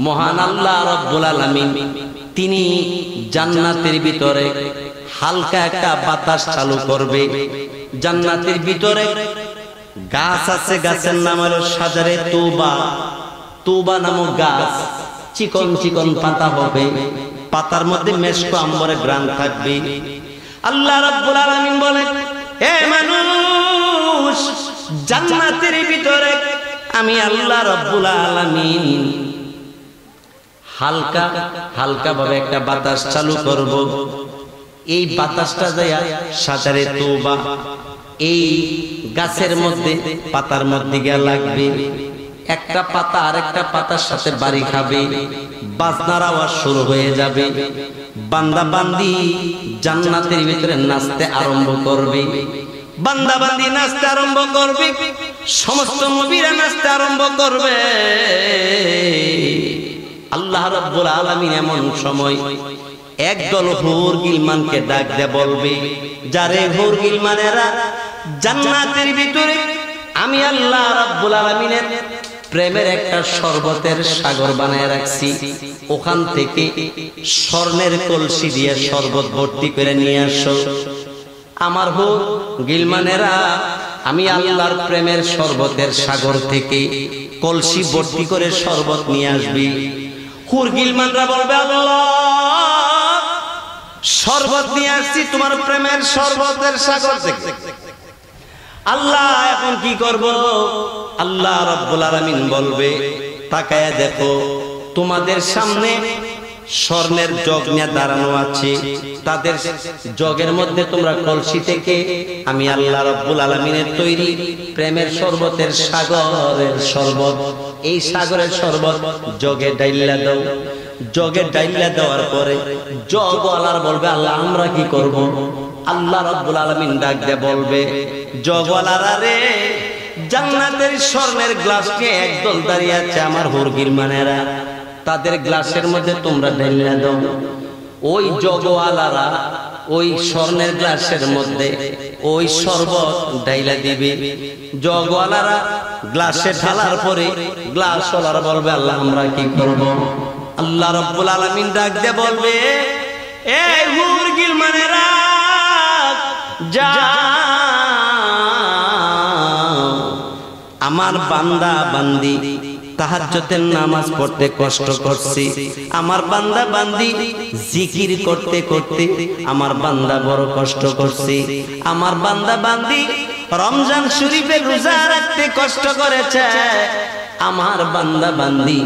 মহান আল্লাহ রাব্বুল আলামিন তিনি জান্নাতের ভিতরে হালকা একটা বাতাস চালু করবে। জান্নাতের ভিতরে গাছ আছে, গাছের নাম হলো শাজারে তৌবা। তৌবা নামক গাছ, চিকন চিকন পাতা হবে, পাতার মধ্যে মেশকো আম্বরের ঘ্রাণ থাকবে। আল্লাহ রাব্বুল আলামিন বলেন, হে মানুষ, জান্নাতের ভিতরে আমি আল্লাহ রাব্বুল আলামিন হালকা হালকা ভাবে একটা বাতাস চালু করব। এই বাতাসটা যায় শাজারে তৌবা, এই গাছের মধ্যে পাতার মধ্যে গিয়ে লাগবে, একটা পাতা আরেকটা পাতার সাথে বাড়ি খাবে, বাজনার আওয়াজ শুরু হয়ে যাবে, বান্দা বান্দি জান্নাতের ভিতরে নাচতে আরম্ভ করবে, বান্দা বান্দি নাচতে আরম্ভ করবে, সমস্ত নবীরা নাচতে আরম্ভ করবে। আল্লাহ রাব্বুল আলামিন এমন সময় একদল হুর গিলমানকে ডাক দিয়ে বলবে, যারে হুর গিলমানেরা জান্নাতের ভিতরে আমি আল্লাহ রাব্বুল আলামিনের প্রেমের একটা শরবতের সাগর বানায় রাখছি, ওখান থেকে স্বর্ণের কলসি দিয়ে শরবত ভর্তি করে নিয়ে আসো। আমার হুর গিলমানেরা আমি আল্লাহর প্রেমের শরবতের সাগর থেকে কলসি ভর্তি করে শরবত নিয়ে আসবি। হুর গিলমানরা বলবে, আল্লাহ শরবত নিয়ে আসছি তোমার প্রেমের শরবতের সাগর থেকে, আল্লাহ এখন কি করব? আল্লাহ রাব্বুল আলামিন বলবে, তাকায়া দেখো, তোমাদের সামনে স্বর্ণের জগ নিয়ে দাঁড়ানো আছে, তাদের জগের মধ্যে তোমরা কলসি থেকে আমি আল্লাহ রাব্বুল আলামিনের তৈরি প্রেমের শরবতের সাগরের শরবত, এই সাগরের শরবত জগে ডাইলা দাও। জগে ডাইলা দেওয়ার পরে জগওয়ালার বলবে আল্লাহ আমরা কি করব? আল্লাহ রাব্বুল আলামিন ডাক দিয়ে বলবে জগওয়ালারা রে, জান্নাতের স্বর্ণের গ্লাস নিয়ে একদল দাঁড়িয়ে আছে আমার হুরগির মানেরা, তাদের গ্লাসের মধ্যে তোমরা ঢেলে দাও। ওই জগওয়ালারা ওই স্বর্ণের গ্লাসের মধ্যে ওই শরবত ঢাইলা দিবে। জগওয়ালারা গ্লাসে ঢালার পরে গ্লাসওয়ালারা বলবে আল্লাহ আমরা কি করব? আল্লাহ রাব্বুল আলামিন ডাক দিয়ে বলবে এই হুরগির মানেরা যা, আমার বান্দা বান্দি তাহাজ্জুদের নামাজ পড়তে কষ্ট করছি, আমার বান্দা বান্দি জিকির করতে করতে আমার বান্দা বড় কষ্ট করছি, আমার বান্দা বান্দি রমজান শরীফে রোজা রাখতে কষ্ট করেছে, আমার বান্দা বান্দি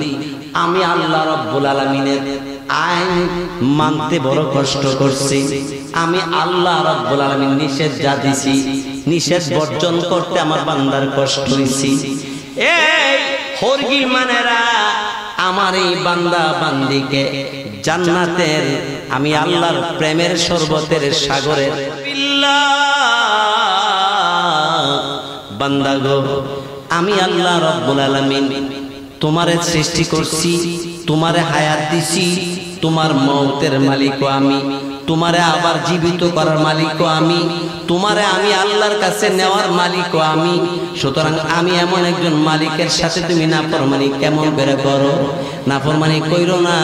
আমি আল্লাহ রাব্বুল আলামিনের আইন মানতে বড় কষ্ট করছি, আমি আল্লাহ রাব্বুল আলামিন নিষেধ যা দিছি নিষেধ বর্জন করতে আমার বান্দার কষ্ট হইছি। এই হুরগির মানেরা আমার এই বান্দা বান্দিকে জান্নাতের আমি আল্লাহর প্রেমের শরবতের সাগরে বান্দা গো, আমি আল্লাহ রাব্বুল আলামিন তোমারে সৃষ্টি করছি, তোমারে হায়াত দিছি, তোমার মওতের মালিকও আমি, তোমারে আবার জীবিত করার মালিকও আমি, তোমারে আমি আল্লাহর কাছে নেওয়ার মালিকও আমি। সুতরাং আমি এমন একজন মালিকের সাথে তুমি নাফরমানি কেমন করে করো? নাফরমানি কইরো না।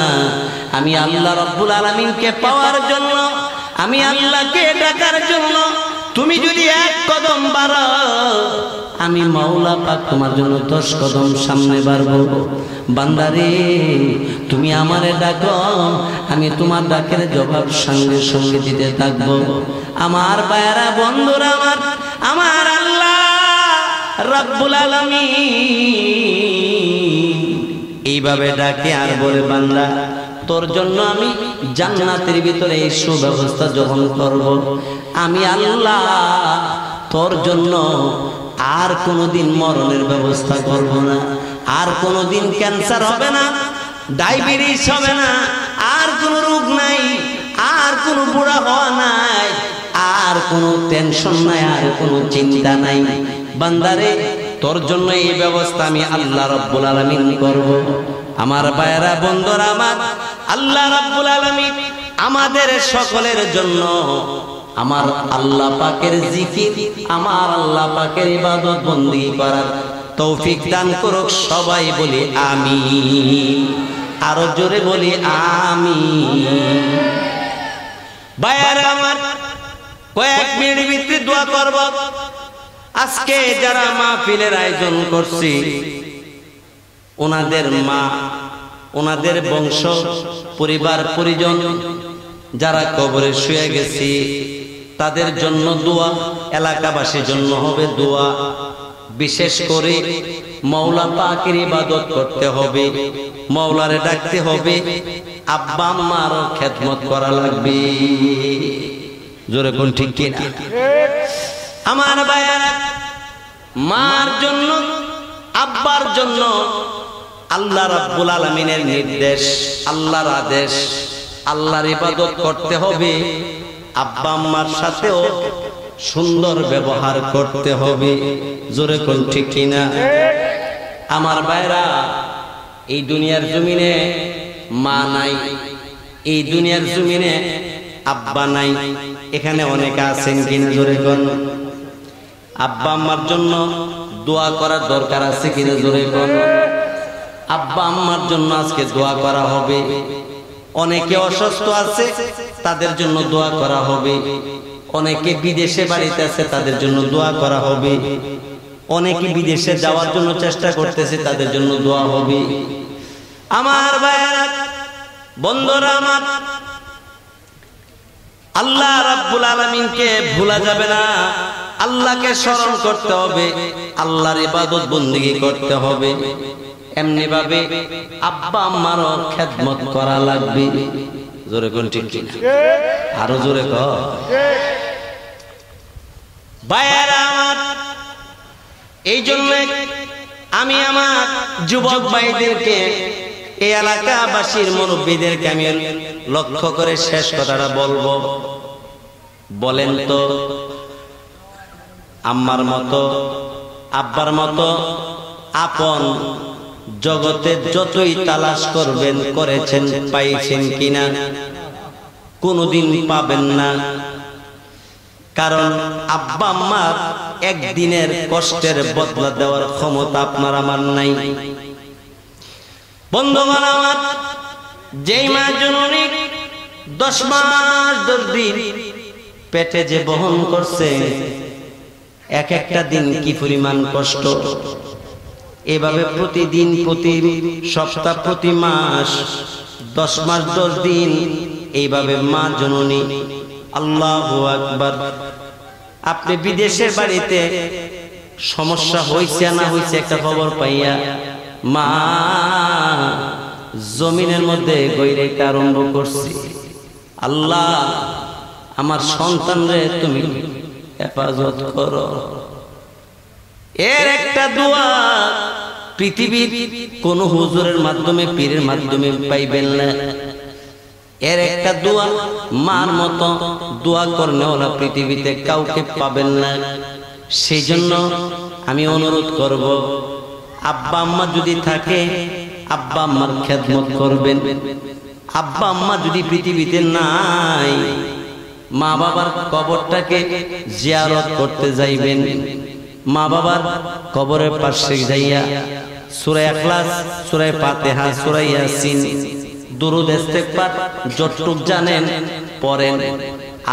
আমি আল্লাহ রাব্বুল আলামিনকে পাওয়ার জন্য, আমি আল্লাহকে ডাকার জন্য তুমি যদি এক কদম বাড়াও, আমি মাওলা পাক তোমার জন্য 10 কদম সামনে বাড়বো। বান্দারে তুমি আমারে ডাকো, আমি তোমার ডাকের জবাব সঙ্গে সঙ্গে দিতে থাকবো। আমার বায়রা বন্ধুরা আমার আল্লাহ রাব্বুল আলামিন এইভাবে ডাকে আর বলে বান্দা তোর জন্য আমি জান্নাতের ভিতরে এই সুব্যবস্থা যখন করব, আমি আল্লাহ তোর জন্য আর কোনোদিন মরণের ব্যবস্থা করব না, আর কোনোদিন ক্যান্সার হবে না, ডায়াবেটিস হবে না, আর কোনো রোগ নাই, আর কোনো বুড়া হওয়া নাই, আর কোনো টেনশন নাই, আর কোনো চিন্তা নাই। বান্দারে তোর জন্য এই ব্যবস্থা আমি আল্লাহ রাব্বুল আলামিন করব। আমার ভাইরা বন্ধুরা আমার আল্লাহ রাব্বুল আলামিন আমাদের সকলের জন্য আমার আল্লাহ পাকের জিকির, আমার আল্লাহ পাকের ইবাদত বندگی করার তৌফিক দান করুক। সবাই বলি আমিন, আরো জোরে বলি আমিন। ভাইরা আমার কয়েক মিনিট ভিতরে দোয়া করব। আজকে যারা মাহফিলের আয়োজন করছি ওনাদের মা, ওনাদের বংশ পরিবার পরিজন যারা কবরে শুয়ে গেছে তাদের জন্য দোয়া, এলাকাবাসীর জন্য হবে দোয়া। বিশেষ করে মাওলা পাকের ইবাদত করতে হবে, মাওলারে ডাকতে হবে, আব্বা আম্মার খেদমত করা লাগবে। জোরে কোন ঠিক কি না? আমার ভাইরা মার জন্য আব্বার জন্য আল্লাহ রাব্বুল আলামিনের নির্দেশ, আল্লাহর আদেশ, আল্লাহর ইবাদত করতে হবে। আব্বা আম্মার সাথেও সুন্দর ব্যবহার করতে হবে। জোরে কোন ঠিক কি না? আমার ভাইরা এই দুনিয়ার জমিনে মা নাই, এই দুনিয়ার জমিনে আব্বা নাই, এখানে অনেকে আছেন কিনা? জোরে কোন। আব্বা আম্মার জন্য দোয়া করার দরকার আছে কিনা? জোরে কোন। আব্বা আম্মার জন্য আজকে দোয়া করা হবে। অনেকে অসুস্থ আছে তাদের জন্য দোয়া করা হবে, অনেকে বিদেশে বাড়িতে আছে তাদের জন্য দোয়া করা হবে, অনেকে বিদেশে যাওয়ার জন্য চেষ্টা করতেছে তাদের জন্য দোয়া হবে। আমার ভাইরা বন্ধুরা আমার আল্লাহ রাব্বুল আলামিনকে ভোলা যাবে না, আল্লাহকে স্মরণ করতে হবে, আল্লাহর ইবাদত বندگی করতে হবে। এমনি ভাবে আব্বা আম্মারও খেদমত করা লাগবে। জোরে কোন ঠিক কি না? আরো জোরে কর। ভাইরা আমার এই জন্য আমি আমার যুবক ভাইদেরকে এই এলাকাবাসীর মুরব্বীদেরকে আমি লক্ষ্য করে শেষ কথাটা বলবো। বলেন তো, আম্মার মতো আব্বার মতো আপন জগতে যতই তালাশ করবেন করেছেন, পাইছেন কিনা? কোনোদিন পাবেন না। কারণ আব্বা আম্মার একদিনের কষ্টের বদলা দেওয়ার ক্ষমতা আপনার আমার নাই। বন্ধুগণ আমার, যেই মা জননী 10 মাস 10 দিন পেটে যে বহন করছে, এক একটা দিন কি পরিমাণ কষ্ট। এভাবে প্রতিদিন, প্রতি সপ্তাহ, প্রতি মাস 10 মাস 10 দিন এইভাবে মা জননী, আল্লাহু আকবার। আপনি বিদেশের বাড়িতে সমস্যা হইছে না হইছে একটা খবর পাইয়া মা জমিনের মধ্যে গইরে আরম্ভ করছি, আল্লাহ আমার সন্তানরে তুমি হেফাজত করো। এর একটা দোয়া পৃথিবীর কোন হুজুরের মাধ্যমে, পীরের মাধ্যমে পাইবেন না। এর একটা দোয়া মার মতো দোয়া করনেওয়ালা পৃথিবীতে কাউকে পাবেন না। সেই জন্য আমি অনুরোধ করব, আব্বা আম্মা যদি থাকে আব্বা আম্মার খেদমত করবেন। আব্বা আম্মা যদি পৃথিবীতে নাই, মা বাবার কবরটাকে জিয়ারত করতে যাইবেন। মা বাবার কবরের পাশে যাইয়া সূরা ইখলাস, সূরা ফাতিহা, সূরা ইয়াসিন, দুরূদ ইস্তিগফার যতটুক জানেন পড়েন।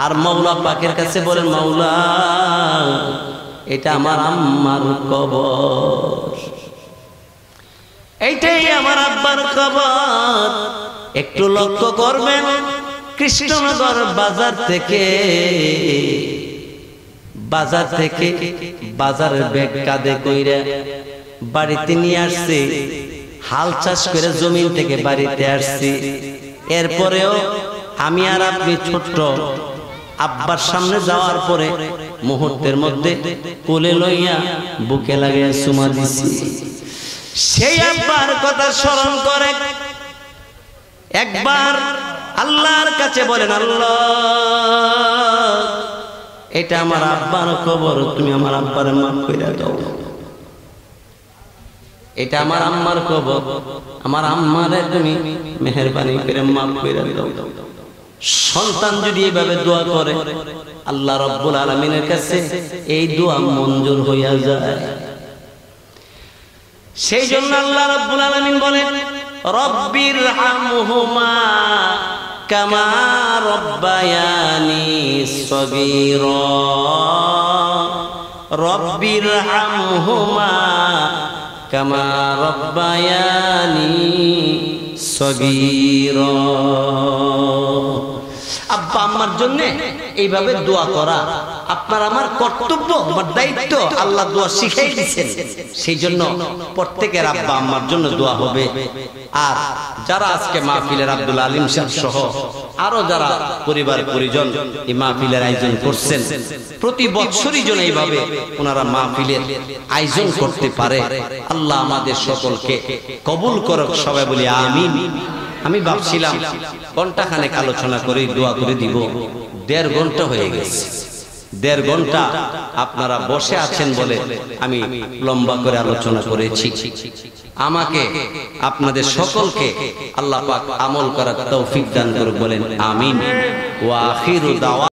আর মাওলা পাকের কাছে বলেন, মাওলা এটা আমার আম্মার কবর, এইটাই আমার আব্বার কবর। একটু লক্ষ্য করবেন, কৃষ্ণনগর বাজার থেকে বাজারের ব্যাগ কাঁধে কইরা বাড়িতে নিয়ে আসছে। হাল চাষ করে জমিন থেকে বাড়িতে আসছি। এরপরেও আমি আর আপনি ছোট্ট আব্বার সামনে যাওয়ার পরে মুহূর্তের মধ্যে কোলে লইয়া বুকে লাগিয়ে চুমা দিছি। সেই আব্বার কথা স্মরণ করে একবার আল্লাহর কাছে বলেন, আল্লাহ এটা আমার আব্বার কবর, তুমি আমার আব্বারে মাফ কইরা দাও। এটা আমার আম্মার কবর, আমার আম্মারে তুমি মেহেরবানি করে মাফ কইরা দাও। সন্তান যদি এভাবে দোয়া করে, আল্লাহ রাব্বুল আলামিনের কাছে এই দোয়া মঞ্জুর হইয়া যায়। সেই জন্য আল্লাহ রাব্বুল আলামিন বলেন, রব্বির হামহুমা কামা রব্বায়ানি সগীরা, রব্বির হামহুমা কামা রব্বায়ানি সগীরা। আব্বা আম্মার জন্য এইভাবে দোয়া করা আপনার আমার কর্তব্য, আমার দায়িত্ব। আল্লাহ দোয়া শিখাই দিয়েছেন, সেই জন্য প্রত্যেকের আব্বা আম্মার জন্য দোয়া হবে। আর যারা আজকে মাহফিলের আব্দুল আলিম সাহেব সহ আরো যারা পরিবার পরিজন এই মাহফিলের আয়োজন করছেন, প্রতি বছরই যেন এইভাবে ওনারা মাহফিলের আয়োজন করতে পারে। আল্লাহ আমাদের সকলকে কবুল করুক, সবাই বলি আমিন। আমি ভাবছিলাম ঘন্টাখানেক আলোচনা করে দোয়া করে দিব, 1.5 ঘন্টা হয়ে গেছে। 1.5 ঘন্টা আপনারা বসে আছেন বলে আমি লম্বা করে আলোচনা করেছি। আমাকে আপনাদের সকলকে আল্লাহ পাক আমল করার তৌফিক দান করুক, বলেন আমিন। ওয়া আখিরু দাওয়া।